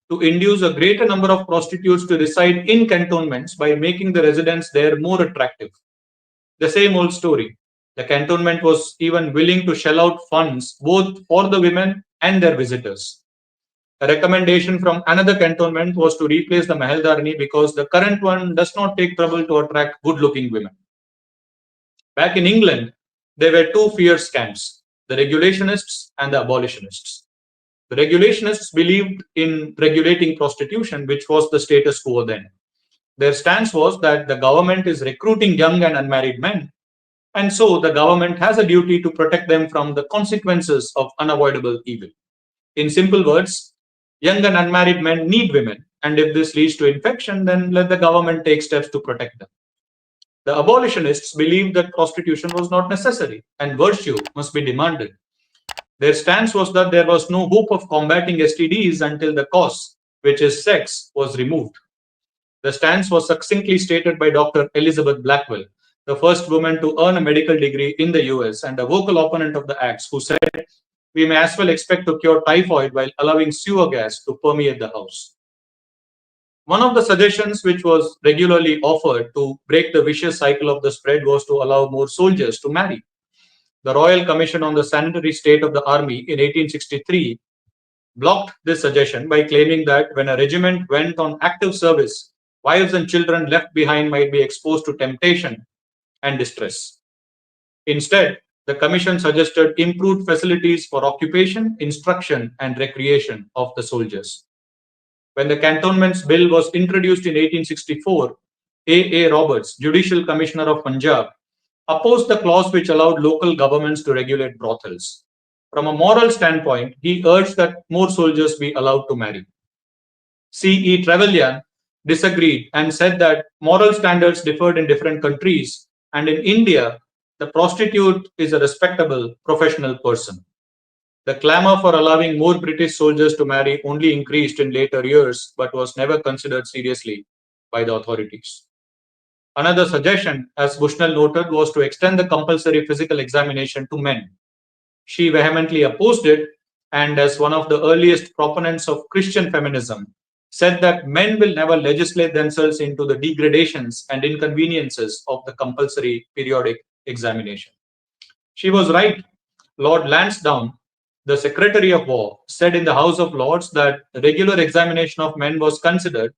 to induce a greater number of prostitutes to reside in cantonments by making the residents there more attractive. The same old story. The cantonment was even willing to shell out funds both for the women and their visitors. A recommendation from another cantonment was to replace the Mahaldarni because the current one does not take trouble to attract good-looking women. Back in England, there were two fierce camps, the regulationists and the abolitionists. The regulationists believed in regulating prostitution, which was the status quo then. Their stance was that the government is recruiting young and unmarried men, and so the government has a duty to protect them from the consequences of unavoidable evil. In simple words, Young and unmarried men need women, and if this leads to infection, then let the government take steps to protect them. The abolitionists believed that prostitution was not necessary and virtue must be demanded. Their stance was that there was no hope of combating STDs until the cause, which is sex, was removed. The stance was succinctly stated by Dr. Elizabeth Blackwell, the first woman to earn a medical degree in the US and a vocal opponent of the acts, who said, "We may as well expect to cure typhoid while allowing sewer gas to permeate the house." One of the suggestions which was regularly offered to break the vicious cycle of the spread was to allow more soldiers to marry. The Royal Commission on the Sanitary State of the Army in 1863 blocked this suggestion by claiming that when a regiment went on active service, wives and children left behind might be exposed to temptation and distress. Instead, the Commission suggested improved facilities for occupation, instruction, and recreation of the soldiers. When the Cantonments Bill was introduced in 1864, A. Roberts, Judicial Commissioner of Punjab, opposed the clause which allowed local governments to regulate brothels. From a moral standpoint, he urged that more soldiers be allowed to marry. C.E. Trevelyan disagreed and said that moral standards differed in different countries, and in India, the prostitute is a respectable professional person. The clamor for allowing more British soldiers to marry only increased in later years, but was never considered seriously by the authorities. Another suggestion, as Bushnell noted, was to extend the compulsory physical examination to men. She vehemently opposed it, and as one of the earliest proponents of Christian feminism, said that men will never legislate themselves into the degradations and inconveniences of the compulsory periodic examination. She was right. Lord Lansdowne, the Secretary of War, said in the House of Lords that regular examination of men was considered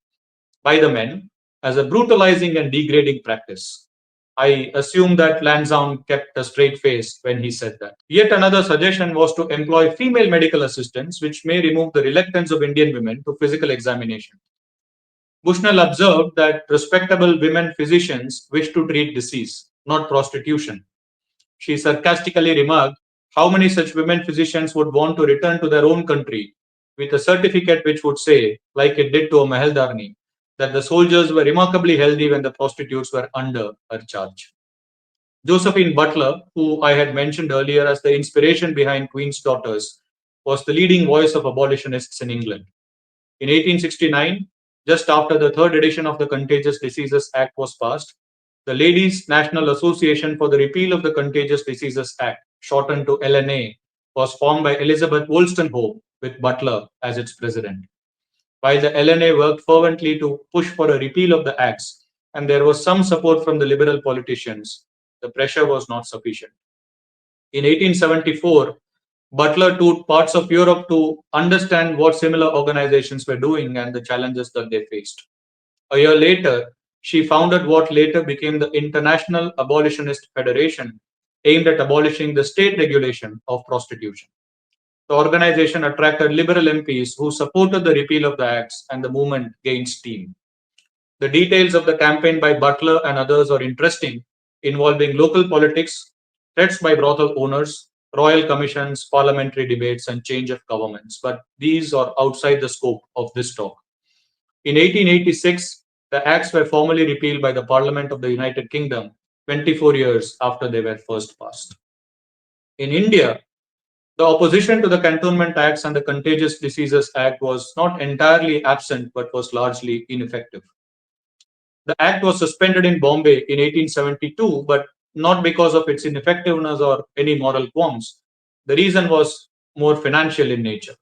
by the men as a brutalizing and degrading practice. I assume that Lansdowne kept a straight face when he said that. Yet another suggestion was to employ female medical assistants, which may remove the reluctance of Indian women to physical examination. Bushnell observed that respectable women physicians wish to treat disease, not prostitution. She sarcastically remarked how many such women physicians would want to return to their own country with a certificate which would say, like it did to a Mahaldarni, that the soldiers were remarkably healthy when the prostitutes were under her charge. Josephine Butler, who I had mentioned earlier as the inspiration behind Queen's Daughters, was the leading voice of abolitionists in England. In 1869, just after the third edition of the Contagious Diseases Act was passed, the Ladies' National Association for the Repeal of the Contagious Diseases Act, shortened to LNA, was formed by Elizabeth Wolstenholme, with Butler as its president. While the LNA worked fervently to push for a repeal of the acts, and there was some support from the liberal politicians, the pressure was not sufficient. In 1874, Butler toured parts of Europe to understand what similar organizations were doing and the challenges that they faced. A year later, she founded what later became the International Abolitionist Federation, aimed at abolishing the state regulation of prostitution. The organization attracted liberal MPs who supported the repeal of the acts, and the movement gained steam. The details of the campaign by Butler and others are interesting, involving local politics, threats by brothel owners, royal commissions, parliamentary debates, and change of governments. But these are outside the scope of this talk. In 1886, the acts were formally repealed by the Parliament of the United Kingdom 24 years after they were first passed. In India, the opposition to the Cantonment Acts and the Contagious Diseases Act was not entirely absent but was largely ineffective. The act was suspended in Bombay in 1872, but not because of its ineffectiveness or any moral qualms. The reason was more financial in nature,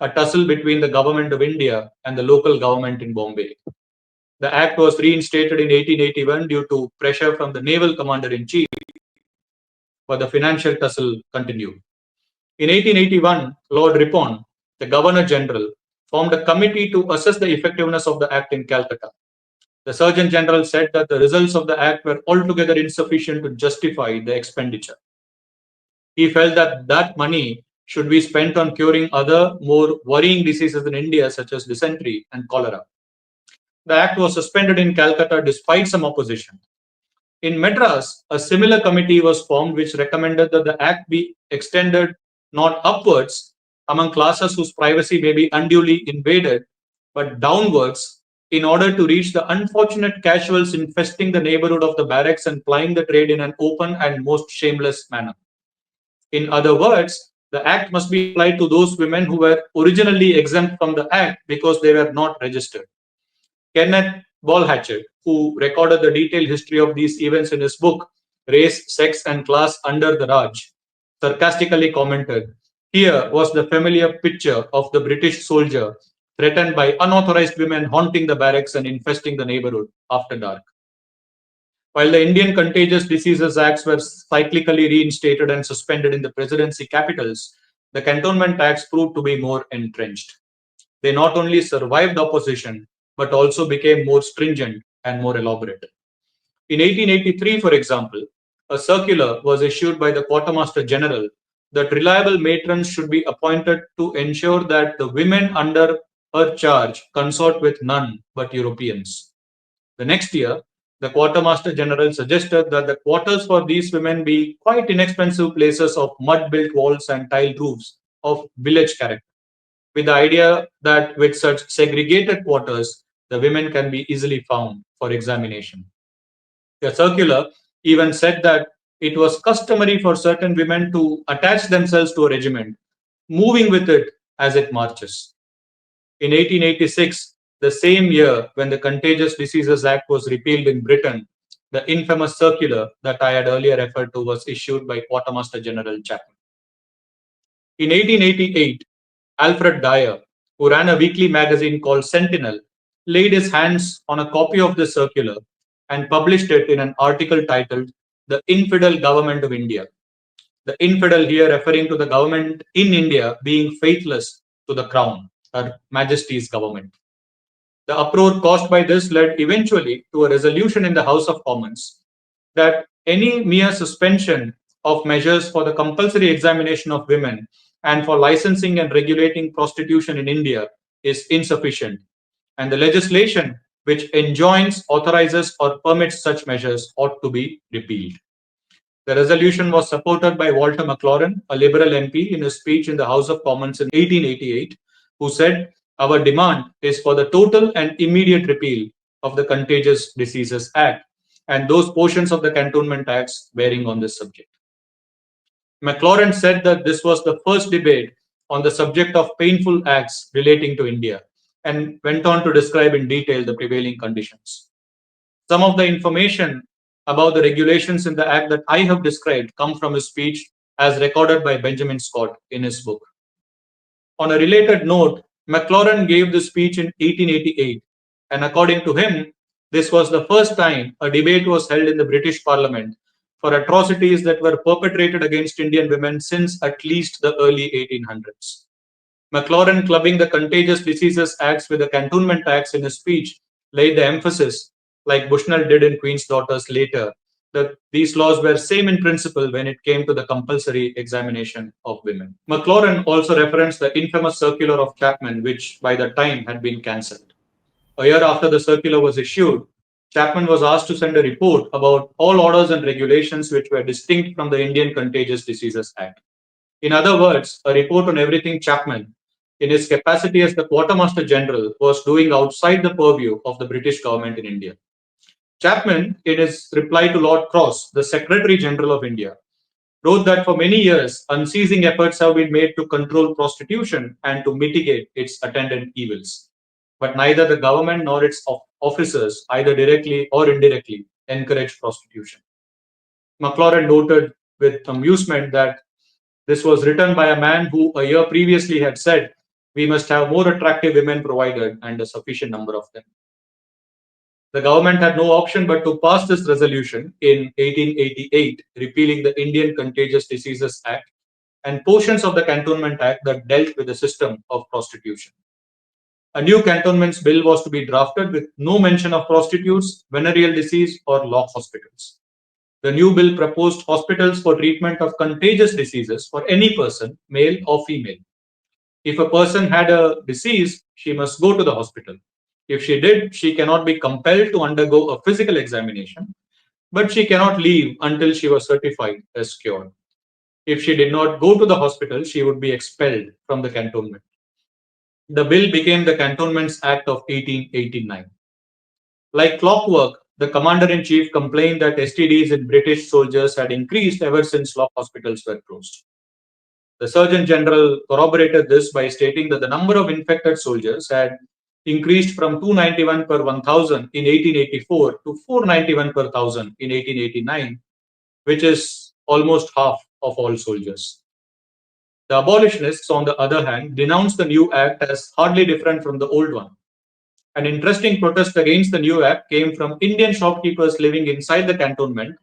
a tussle between the government of India and the local government in Bombay. The act was reinstated in 1881 due to pressure from the naval commander in chief, but the financial tussle continued. In 1881, Lord Ripon, the Governor General, formed a committee to assess the effectiveness of the act in Calcutta. The Surgeon General said that the results of the act were altogether insufficient to justify the expenditure. He felt that that money should be spent on curing other, more worrying diseases in India, such as dysentery and cholera. The act was suspended in Calcutta despite some opposition. In Madras, a similar committee was formed which recommended that the act be extended not upwards, among classes whose privacy may be unduly invaded, but downwards in order to reach the unfortunate casuals infesting the neighborhood of the barracks and plying the trade in an open and most shameless manner. In other words, the act must be applied to those women who were originally exempt from the act because they were not registered. Kenneth Ballhatchet, who recorded the detailed history of these events in his book, Race, Sex, and Class Under the Raj, sarcastically commented, "Here was the familiar picture of the British soldier threatened by unauthorized women haunting the barracks and infesting the neighborhood after dark." While the Indian Contagious Diseases Acts were cyclically reinstated and suspended in the presidency capitals, the Cantonment Acts proved to be more entrenched. They not only survived opposition, but also became more stringent and more elaborate. In 1883, for example, a circular was issued by the Quartermaster General that reliable matrons should be appointed to ensure that the women under her charge consort with none but Europeans. The next year, the Quartermaster General suggested that the quarters for these women be quite inexpensive places of mud built walls and tiled roofs of village character, with the idea that with such segregated quarters, the women can be easily found for examination. The circular even said that it was customary for certain women to attach themselves to a regiment, moving with it as it marches. In 1886, the same year when the Contagious Diseases Act was repealed in Britain, the infamous circular that I had earlier referred to was issued by Quartermaster General Chapman. In 1888, Alfred Dyer, who ran a weekly magazine called Sentinel, laid his hands on a copy of this circular and published it in an article titled "The Infidel Government of India." The infidel here referring to the government in India being faithless to the crown, Her Majesty's government. The uproar caused by this led eventually to a resolution in the House of Commons that any mere suspension of measures for the compulsory examination of women and for licensing and regulating prostitution in India is insufficient, and the legislation which enjoins, authorizes, or permits such measures ought to be repealed. The resolution was supported by Walter Maclaurin, a Liberal MP, in his speech in the House of Commons in 1888, who said, "Our demand is for the total and immediate repeal of the Contagious Diseases Act and those portions of the Cantonment Acts bearing on this subject." Maclaurin said that this was the first debate on the subject of painful acts relating to India and went on to describe in detail the prevailing conditions. Some of the information about the regulations in the Act that I have described come from his speech as recorded by Benjamin Scott in his book. On a related note, Maclaurin gave this speech in 1888, and according to him, this was the first time a debate was held in the British Parliament for atrocities that were perpetrated against Indian women since at least the early 1800s. Maclaurin, clubbing the Contagious Diseases Acts with the Cantonment Acts in his speech, laid the emphasis, like Bushnell did in Queen's Daughters later, that these laws were same in principle when it came to the compulsory examination of women. Maclaurin also referenced the infamous circular of Chapman, which by that time had been cancelled. A year after the circular was issued, Chapman was asked to send a report about all orders and regulations which were distinct from the Indian Contagious Diseases Act. In other words, a report on everything Chapman, in his capacity as the Quartermaster General, was doing outside the purview of the British government in India. Chapman, in his reply to Lord Cross, the Secretary General of India, wrote that for many years, unceasing efforts have been made to control prostitution and to mitigate its attendant evils. But neither the government nor its officers, either directly or indirectly, encourage prostitution. Maclaurin noted with amusement that this was written by a man who a year previously had said, "We must have more attractive women provided and a sufficient number of them." The government had no option but to pass this resolution in 1888, repealing the Indian Contagious Diseases Act and portions of the Cantonment Act that dealt with the system of prostitution. A new Cantonments Bill was to be drafted with no mention of prostitutes, venereal disease, or lock hospitals. The new bill proposed hospitals for treatment of contagious diseases for any person, male or female. If a person had a disease, she must go to the hospital. If she did, she cannot be compelled to undergo a physical examination, but she cannot leave until she was certified as cured. If she did not go to the hospital, she would be expelled from the cantonment. The bill became the Cantonments Act of 1889. Like clockwork, the commander in chief complained that STDs in British soldiers had increased ever since lock hospitals were closed. The Surgeon General corroborated this by stating that the number of infected soldiers had increased from 291 per 1000 in 1884 to 491 per 1000 in 1889, which is almost half of all soldiers. The abolitionists, on the other hand, denounced the new act as hardly different from the old one. An interesting protest against the new act came from Indian shopkeepers living inside the cantonment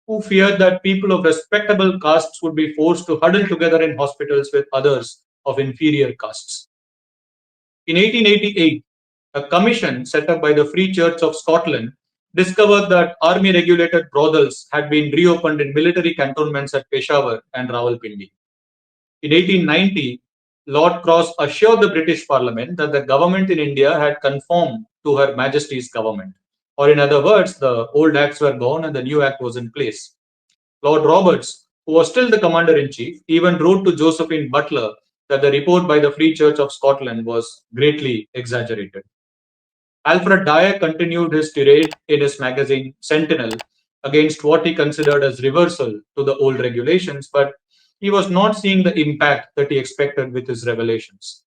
who feared that people of respectable castes would be forced to huddle together in hospitals with others of inferior castes. In 1888, a commission set up by the Free Church of Scotland discovered that army regulated brothels had been reopened in military cantonments at Peshawar and Rawalpindi. In 1890, Lord Cross assured the British Parliament that the government in India had conformed to Her Majesty's government. Or, in other words, the old acts were gone and the new act was in place. Lord Roberts, who was still the commander in chief, even wrote to Josephine Butler that the report by the Free Church of Scotland was greatly exaggerated. Alfred Dyer continued his tirade in his magazine Sentinel against what he considered as reversal to the old regulations, but he was not seeing the impact that he expected with his revelations.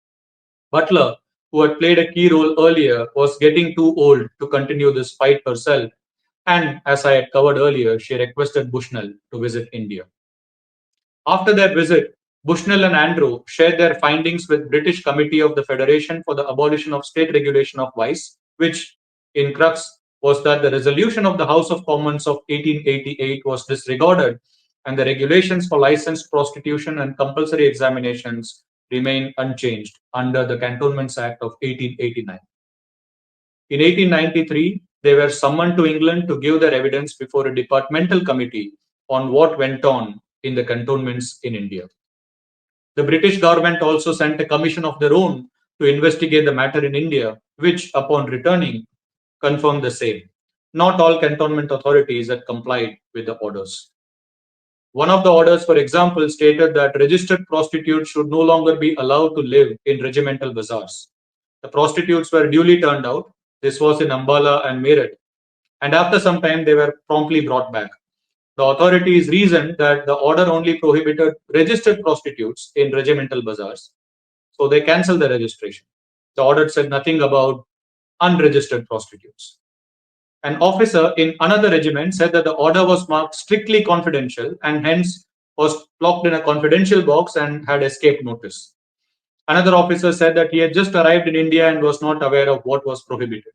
Butler, who had played a key role earlier, was getting too old to continue this fight herself, and as I had covered earlier, she requested Bushnell to visit India. After their visit, Bushnell and Andrew shared their findings with British Committee of the Federation for the Abolition of State Regulation of Vice, which, in crux, was that the resolution of the House of Commons of 1888 was disregarded and the regulations for licensed prostitution and compulsory examinations remain unchanged under the Cantonments Act of 1889. In 1893, they were summoned to England to give their evidence before a departmental committee on what went on in the cantonments in India. The British government also sent a commission of their own to investigate the matter in India, which, upon returning, confirmed the same. Not all cantonment authorities had complied with the orders. One of the orders, for example, stated that registered prostitutes should no longer be allowed to live in regimental bazaars. The prostitutes were duly turned out. This was in Ambala and Meerut. And after some time, they were promptly brought back. The authorities reasoned that the order only prohibited registered prostitutes in regimental bazaars, so they cancelled the registration. The order said nothing about unregistered prostitutes. An officer in another regiment said that the order was marked strictly confidential and hence was locked in a confidential box and had escape notice. Another officer said that he had just arrived in India and was not aware of what was prohibited.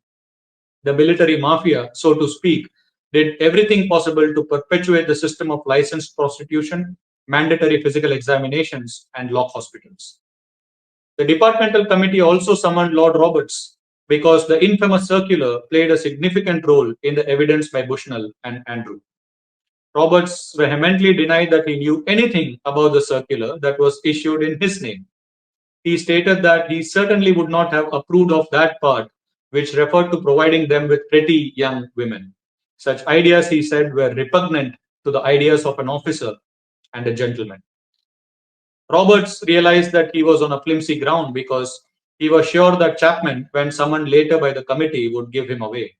The military mafia, so to speak, did everything possible to perpetuate the system of licensed prostitution, mandatory physical examinations, and lock hospitals. The departmental committee also summoned Lord Roberts because the infamous circular played a significant role in the evidence by Bushnell and Andrew. Roberts vehemently denied that he knew anything about the circular that was issued in his name. He stated that he certainly would not have approved of that part which referred to providing them with pretty young women. Such ideas, he said, were repugnant to the ideas of an officer and a gentleman. Roberts realized that he was on a flimsy ground because he was sure that Chapman, when summoned later by the committee, would give him away.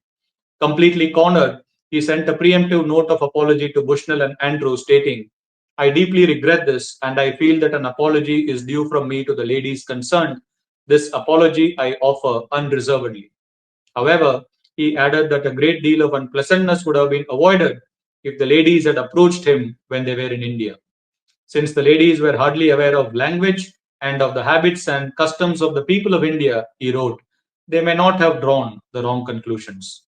Completely cornered, he sent a preemptive note of apology to Bushnell and Andrew stating, "I deeply regret this and I feel that an apology is due from me to the ladies concerned. This apology I offer unreservedly." However, he added that a great deal of unpleasantness would have been avoided if the ladies had approached him when they were in India. Since the ladies were hardly aware of language and of the habits and customs of the people of India, he wrote, they may not have drawn the wrong conclusions.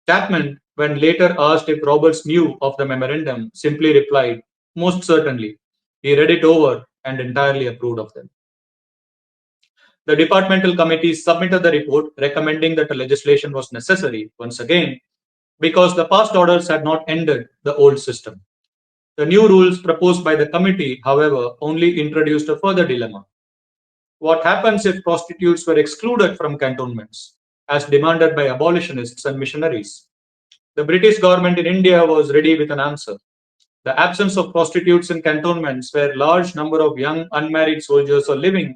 Chapman, when later asked if Roberts knew of the memorandum, simply replied, "Most certainly." He read it over and entirely approved of them. The departmental committee submitted the report recommending that a legislation was necessary, once again, because the past orders had not ended the old system. The new rules proposed by the committee, however, only introduced a further dilemma. What happens if prostitutes were excluded from cantonments, as demanded by abolitionists and missionaries? The British government in India was ready with an answer. The absence of prostitutes in cantonments where large number of young unmarried soldiers are living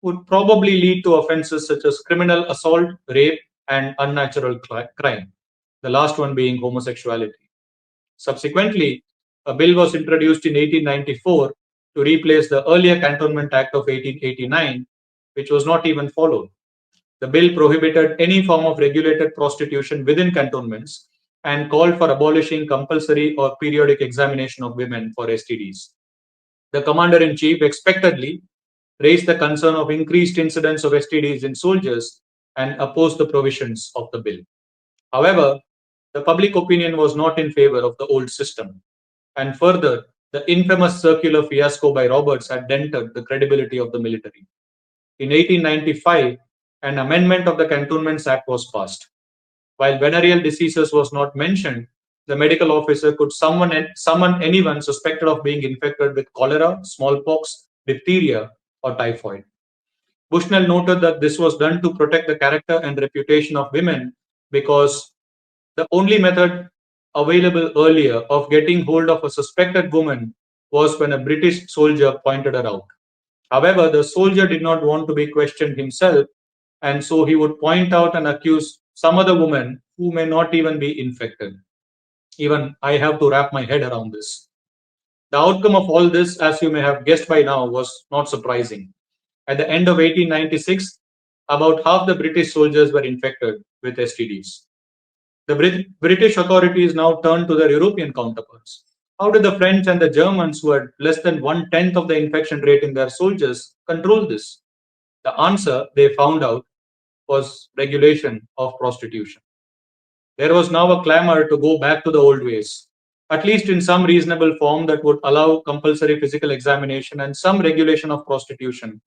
would probably lead to offences such as criminal assault, rape, and unnatural crime, the last one being homosexuality. Subsequently, a bill was introduced in 1894 to replace the earlier Cantonment Act of 1889, which was not even followed. The bill prohibited any form of regulated prostitution within cantonments and called for abolishing compulsory or periodic examination of women for STDs. The commander in chief expectedly raised the concern of increased incidence of STDs in soldiers and opposed the provisions of the bill. However, the public opinion was not in favor of the old system. And further, the infamous circular fiasco by Roberts had dented the credibility of the military. In 1895, an amendment of the Cantonments Act was passed. While venereal diseases was not mentioned, the medical officer could summon anyone suspected of being infected with cholera, smallpox, diphtheria, or typhoid. Bushnell noted that this was done to protect the character and reputation of women because the only method available earlier of getting hold of a suspected woman was when a British soldier pointed her out. However, the soldier did not want to be questioned himself, and so he would point out and accuse some other woman who may not even be infected. Even I have to wrap my head around this. The outcome of all this, as you may have guessed by now, was not surprising. At the end of 1896, about half the British soldiers were infected with STDs. The British authorities now turned to their European counterparts. How did the French and the Germans, who had less than one-tenth of the infection rate in their soldiers, control this? The answer they found out was regulation of prostitution. There was now a clamor to go back to the old ways, at least in some reasonable form that would allow compulsory physical examination and some regulation of prostitution,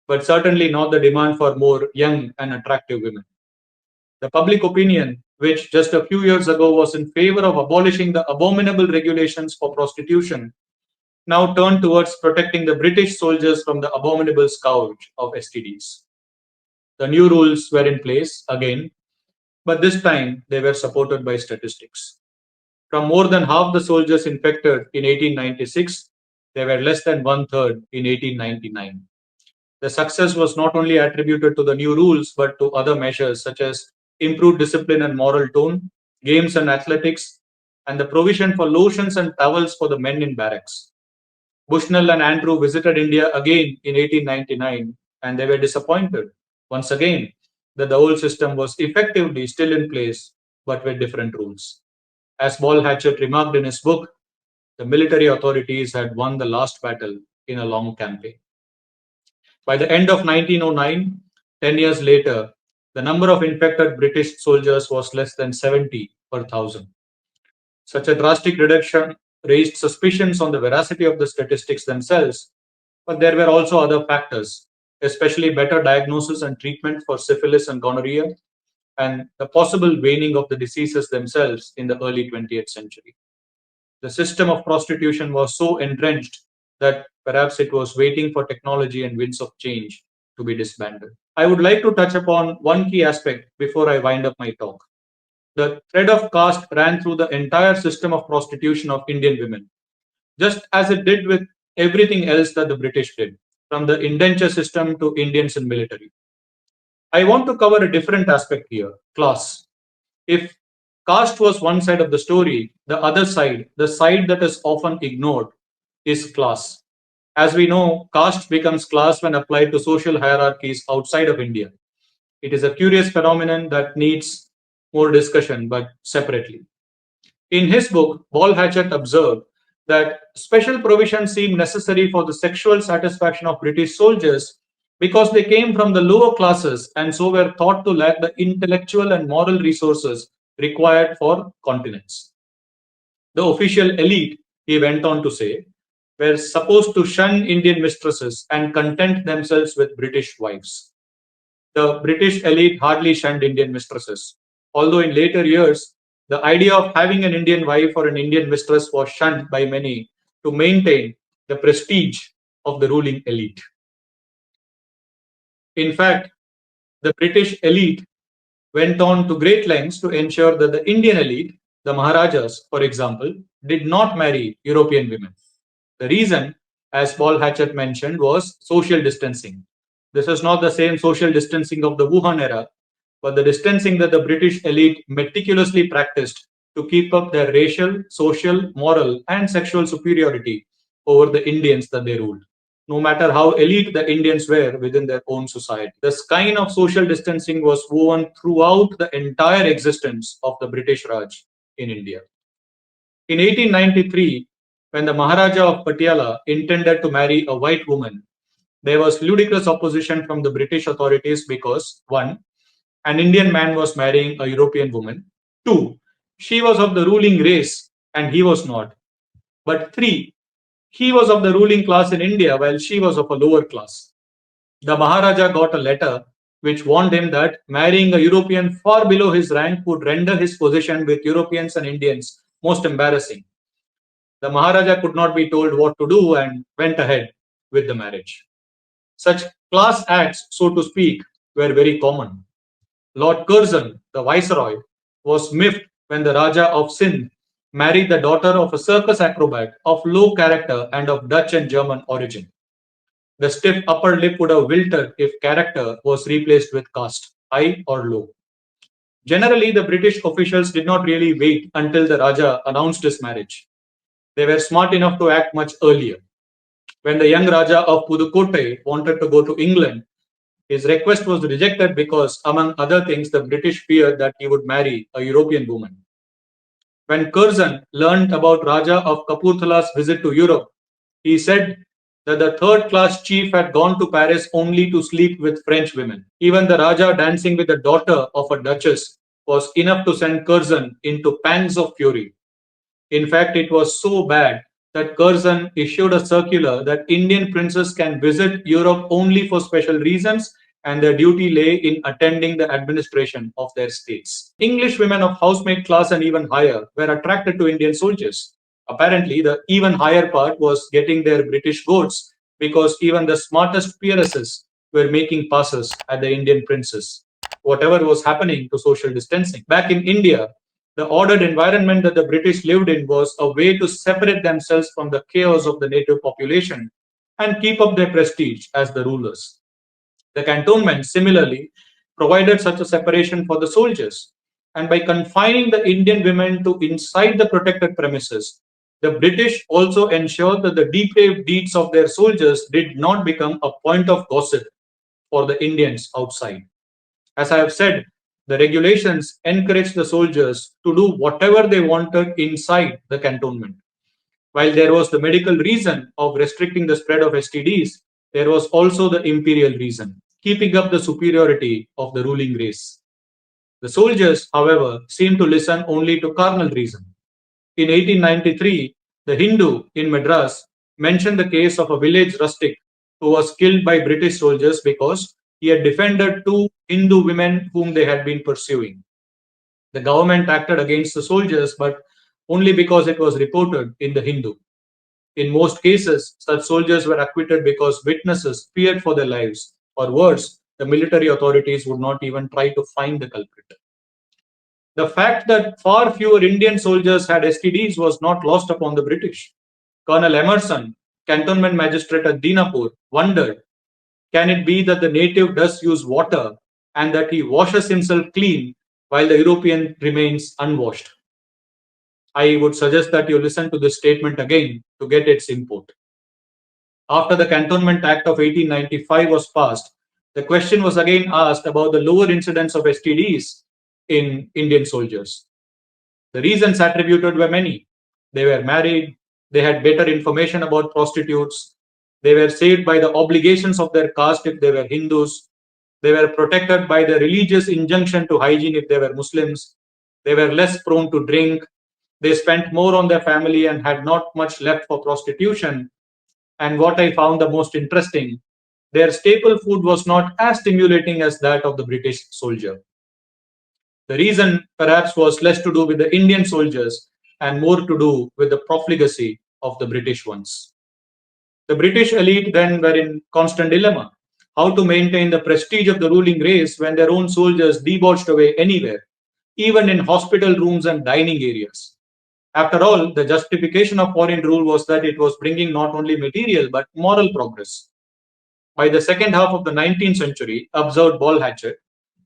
but certainly not the demand for more young and attractive women. The public opinion, which just a few years ago was in favor of abolishing the abominable regulations for prostitution, now turned towards protecting the British soldiers from the abominable scourge of STDs. The new rules were in place again, but this time they were supported by statistics. From more than half the soldiers infected in 1896, they were less than one third in 1899. The success was not only attributed to the new rules, but to other measures such as improved discipline and moral tone, games and athletics, and the provision for lotions and towels for the men in barracks. Bushnell and Andrew visited India again in 1899, and they were disappointed, once again, that the old system was effectively still in place, but with different rules. As Ball Hatchett remarked in his book, the military authorities had won the last battle in a long campaign. By the end of 1909, 10 years later, the number of infected British soldiers was less than 70 per thousand. Such a drastic reduction raised suspicions on the veracity of the statistics themselves, but there were also other factors, especially better diagnosis and treatment for syphilis and gonorrhea, and the possible waning of the diseases themselves in the early 20th century. The system of prostitution was so entrenched that perhaps it was waiting for technology and winds of change to be disbanded. I would like to touch upon one key aspect before I wind up my talk. The thread of caste ran through the entire system of prostitution of Indian women, just as it did with everything else that the British did, from the indenture system to Indians in military. I want to cover a different aspect here, class. If caste was one side of the story, the other side, the side that is often ignored, is class. As we know, caste becomes class when applied to social hierarchies outside of India. It is a curious phenomenon that needs more discussion, but separately. In his book, Ball Hatchett observed that special provisions seemed necessary for the sexual satisfaction of British soldiers because they came from the lower classes and so were thought to lack the intellectual and moral resources required for continence. The official elite, he went on to say, were supposed to shun Indian mistresses and content themselves with British wives. The British elite hardly shunned Indian mistresses, although in later years, the idea of having an Indian wife or an Indian mistress was shunned by many to maintain the prestige of the ruling elite. In fact, the British elite went on to great lengths to ensure that the Indian elite The Maharajas, for example, did not marry European women. The reason, as Paul Hatchett mentioned, was social distancing. This was not the same social distancing of the Wuhan era, but the distancing that the British elite meticulously practiced to keep up their racial, social, moral, and sexual superiority over the Indians that they ruled, no matter how elite the Indians were within their own society. This kind of social distancing was woven throughout the entire existence of the British Raj in India. In 1893, when the Maharaja of Patiala intended to marry a white woman, there was ludicrous opposition from the British authorities because, one, an Indian man was marrying a European woman, two, she was of the ruling race and he was not, but three, he was of the ruling class in India while she was of a lower class. The Maharaja got a letter which warned him that marrying a European far below his rank would render his position with Europeans and Indians most embarrassing. The Maharaja could not be told what to do and went ahead with the marriage. Such class acts, so to speak, were very common. Lord Curzon, the viceroy, was miffed when the Raja of Sindh married the daughter of a circus acrobat of low character and of Dutch and German origin. The stiff upper lip would have wilted if character was replaced with caste, high or low. Generally, the British officials did not really wait until the Raja announced his marriage. They were smart enough to act much earlier. When the young Raja of Pudukkottai wanted to go to England, his request was rejected because, among other things, the British feared that he would marry a European woman. When Curzon learned about Raja of Kapurthala's visit to Europe, he said that the third class chief had gone to Paris only to sleep with French women. Even the Raja dancing with the daughter of a duchess was enough to send Curzon into pangs of fury. In fact, it was so bad that Curzon issued a circular that Indian princes can visit Europe only for special reasons and their duty lay in attending the administration of their states. English women of housemaid class and even higher were attracted to Indian soldiers. Apparently, the even higher part was getting their British goats because even the smartest peeresses were making passes at the Indian princes, whatever was happening to social distancing. Back in India, the ordered environment that the British lived in was a way to separate themselves from the chaos of the native population and keep up their prestige as the rulers. The cantonments, similarly, provided such a separation for the soldiers. And by confining the Indian women to inside the protected premises, the British also ensured that the depraved deeds of their soldiers did not become a point of gossip for the Indians outside. As I have said, the regulations encouraged the soldiers to do whatever they wanted inside the cantonment. While there was the medical reason of restricting the spread of STDs, there was also the imperial reason, keeping up the superiority of the ruling race. The soldiers, however, seemed to listen only to carnal reason. In 1893, the Hindu in Madras mentioned the case of a village rustic who was killed by British soldiers because he had defended two Hindu women whom they had been pursuing. The government acted against the soldiers, but only because it was reported in the Hindu. In most cases, such soldiers were acquitted because witnesses feared for their lives, or worse, the military authorities would not even try to find the culprit. The fact that far fewer Indian soldiers had STDs was not lost upon the British. Colonel Emerson, cantonment magistrate at Dinapur, wondered, can it be that the native does use water and that he washes himself clean while the European remains unwashed? I would suggest that you listen to this statement again to get its import. After the Cantonment Act of 1895 was passed, the question was again asked about the lower incidence of STDs in Indian soldiers. The reasons attributed were many. They were married, they had better information about prostitutes, they were saved by the obligations of their caste if they were Hindus, they were protected by the religious injunction to hygiene if they were Muslims, they were less prone to drink, they spent more on their family and had not much left for prostitution. And what I found the most interesting, their staple food was not as stimulating as that of the British soldier. The reason perhaps was less to do with the Indian soldiers and more to do with the profligacy of the British ones. The British elite then were in constant dilemma how to maintain the prestige of the ruling race when their own soldiers debauched away anywhere, even in hospital rooms and dining areas. After all, the justification of foreign rule was that it was bringing not only material but moral progress. By the second half of the 19th century, observed Ball Hatchet,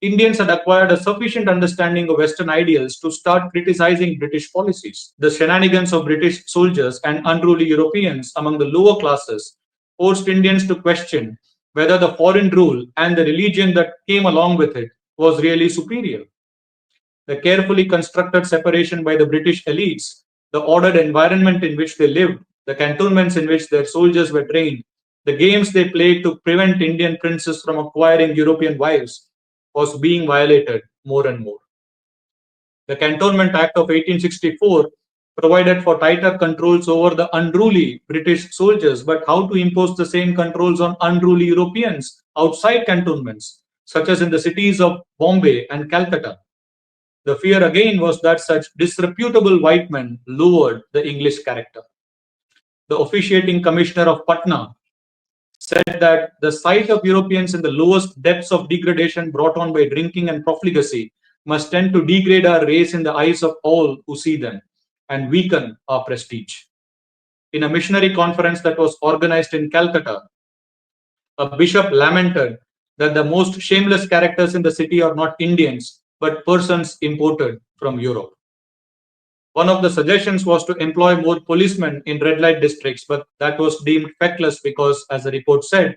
Indians had acquired a sufficient understanding of Western ideals to start criticizing British policies. The shenanigans of British soldiers and unruly Europeans among the lower classes forced Indians to question whether the foreign rule and the religion that came along with it was really superior. The carefully constructed separation by the British elites, the ordered environment in which they lived, the cantonments in which their soldiers were trained, the games they played to prevent Indian princes from acquiring European wives was being violated more and more. The Cantonment Act of 1864 provided for tighter controls over the unruly British soldiers, but how to impose the same controls on unruly Europeans outside cantonments, such as in the cities of Bombay and Calcutta? The fear again was that such disreputable white men lowered the English character. The officiating commissioner of Patna said that the sight of Europeans in the lowest depths of degradation brought on by drinking and profligacy must tend to degrade our race in the eyes of all who see them and weaken our prestige. In a missionary conference that was organized in Calcutta, a bishop lamented that the most shameless characters in the city are not Indians, but persons imported from Europe. One of the suggestions was to employ more policemen in red light districts, but that was deemed feckless because, as the report said,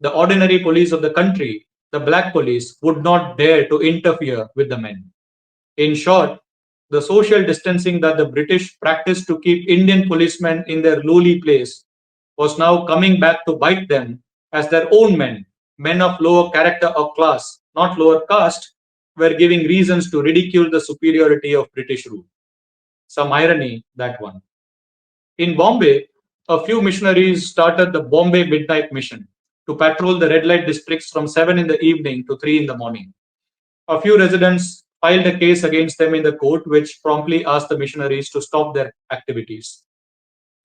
the ordinary police of the country, the black police, would not dare to interfere with the men. In short, the social distancing that the British practiced to keep Indian policemen in their lowly place was now coming back to bite them as their own men, men of lower character or class, not lower caste, were giving reasons to ridicule the superiority of British rule. Some irony, that one. In Bombay, a few missionaries started the Bombay Midnight Mission to patrol the red light districts from 7 in the evening to 3 in the morning. A few residents filed a case against them in the court, which promptly asked the missionaries to stop their activities.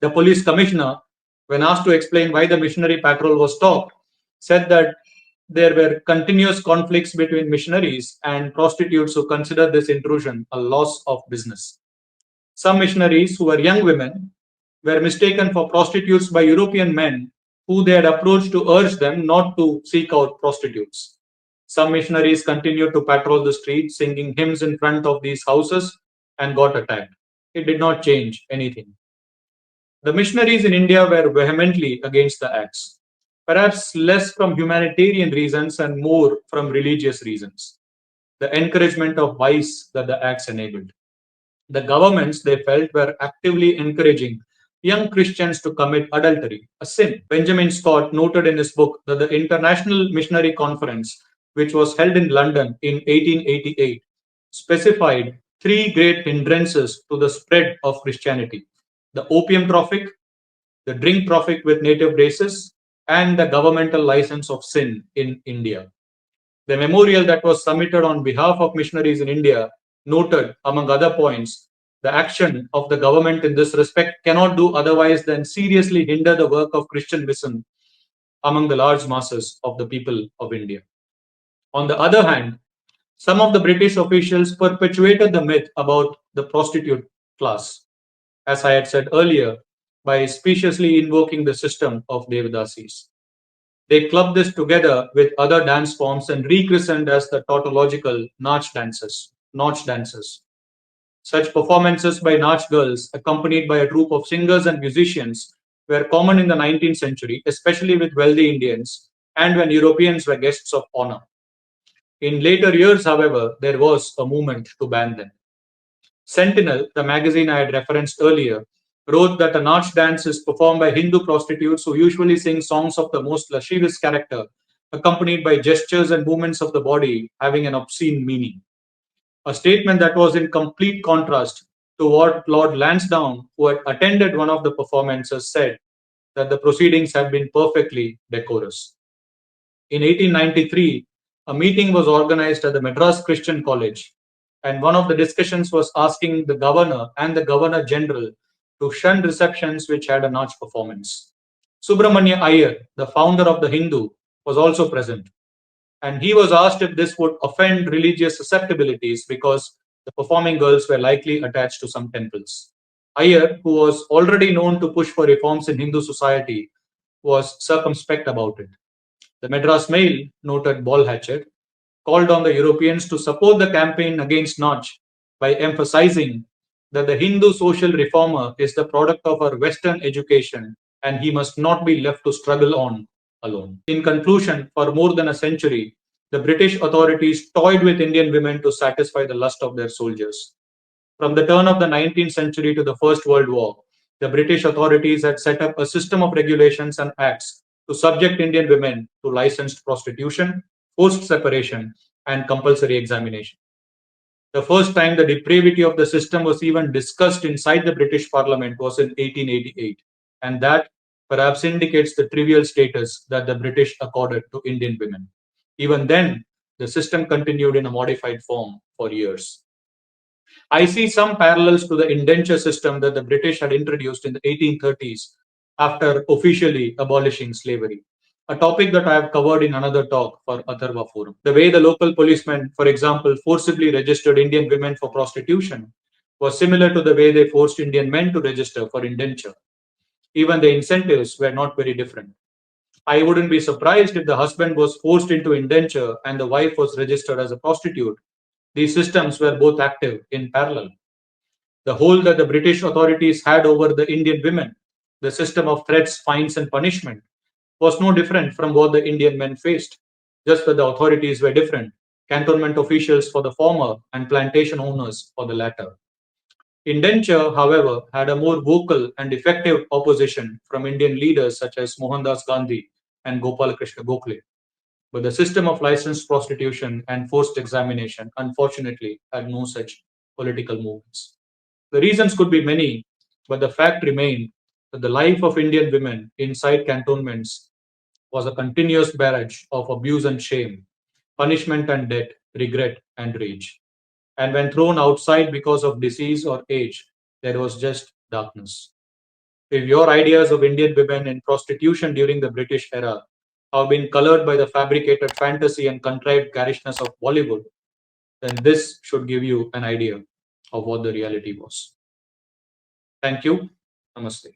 The police commissioner, when asked to explain why the missionary patrol was stopped, said that there were continuous conflicts between missionaries and prostitutes who considered this intrusion a loss of business. Some missionaries, who were young women, were mistaken for prostitutes by European men who they had approached to urge them not to seek out prostitutes. Some missionaries continued to patrol the streets singing hymns in front of these houses and got attacked. It did not change anything. The missionaries in India were vehemently against the acts, perhaps less from humanitarian reasons and more from religious reasons. The encouragement of vice that the acts enabled. The governments, they felt, were actively encouraging young Christians to commit adultery, a sin. Benjamin Scott noted in his book that the International Missionary Conference, which was held in London in 1888, specified three great hindrances to the spread of Christianity: the opium traffic, the drink traffic with native races, and the governmental license of sin in India. The memorial that was submitted on behalf of missionaries in India noted, among other points, the action of the government in this respect cannot do otherwise than seriously hinder the work of Christian mission among the large masses of the people of India. On the other hand, some of the British officials perpetuated the myth about the prostitute class, as I had said earlier, by speciously invoking the system of Devadasis. They clubbed this together with other dance forms and rechristened as the tautological Nach dances. Such performances by Nach girls, accompanied by a troupe of singers and musicians, were common in the 19th century, especially with wealthy Indians and when Europeans were guests of honor. In later years, however, there was a movement to ban them. Sentinel, the magazine I had referenced earlier, wrote that a Nach dance is performed by Hindu prostitutes who usually sing songs of the most lascivious character, accompanied by gestures and movements of the body having an obscene meaning. A statement that was in complete contrast to what Lord Lansdowne, who had attended one of the performances, said, that the proceedings had been perfectly decorous. In 1893, a meeting was organized at the Madras Christian College, and one of the discussions was asking the governor and the governor general to shun receptions which had a Nach performance. Subramanya Iyer, the founder of the Hindu, was also present, and he was asked if this would offend religious susceptibilities because The performing girls were likely attached to some temples. Iyer, who was already known to push for reforms in Hindu society, was circumspect about it. The Madras Mail, noted Ball Hatchet, called on the Europeans to support the campaign against Notch by emphasizing that the Hindu social reformer is the product of our Western education and he must not be left to struggle on alone. In conclusion, for more than a century, the British authorities toyed with Indian women to satisfy the lust of their soldiers. From the turn of the 19th century to the First World War, the British authorities had set up a system of regulations and acts to subject Indian women to licensed prostitution, forced separation, and compulsory examination. The first time the depravity of the system was even discussed inside the British Parliament was in 1888, and that perhaps indicates the trivial status that the British accorded to Indian women. Even then, the system continued in a modified form for years. I see some parallels to the indenture system that the British had introduced in the 1830s after officially abolishing slavery, a topic that I have covered in another talk for Atharva Forum. The way the local policemen, for example, forcibly registered Indian women for prostitution was similar to the way they forced Indian men to register for indenture. Even the incentives were not very different. I wouldn't be surprised if the husband was forced into indenture and the wife was registered as a prostitute. These systems were both active in parallel. The hold that the British authorities had over the Indian women, the system of threats, fines, and punishment, was no different from what the Indian men faced, just that the authorities were different: cantonment officials for the former and plantation owners for the latter. Indenture, however, had a more vocal and effective opposition from Indian leaders such as Mohandas Gandhi and Gopalakrishna Gokhale. But the system of licensed prostitution and forced examination, unfortunately, had no such political movements. The reasons could be many, but the fact remained that the life of Indian women inside cantonments was a continuous barrage of abuse and shame, punishment and debt, regret and rage. And when thrown outside because of disease or age, there was just darkness. If your ideas of Indian women in prostitution during the British era have been colored by the fabricated fantasy and contrived garishness of Bollywood, then this should give you an idea of what the reality was. Thank you. Namaste.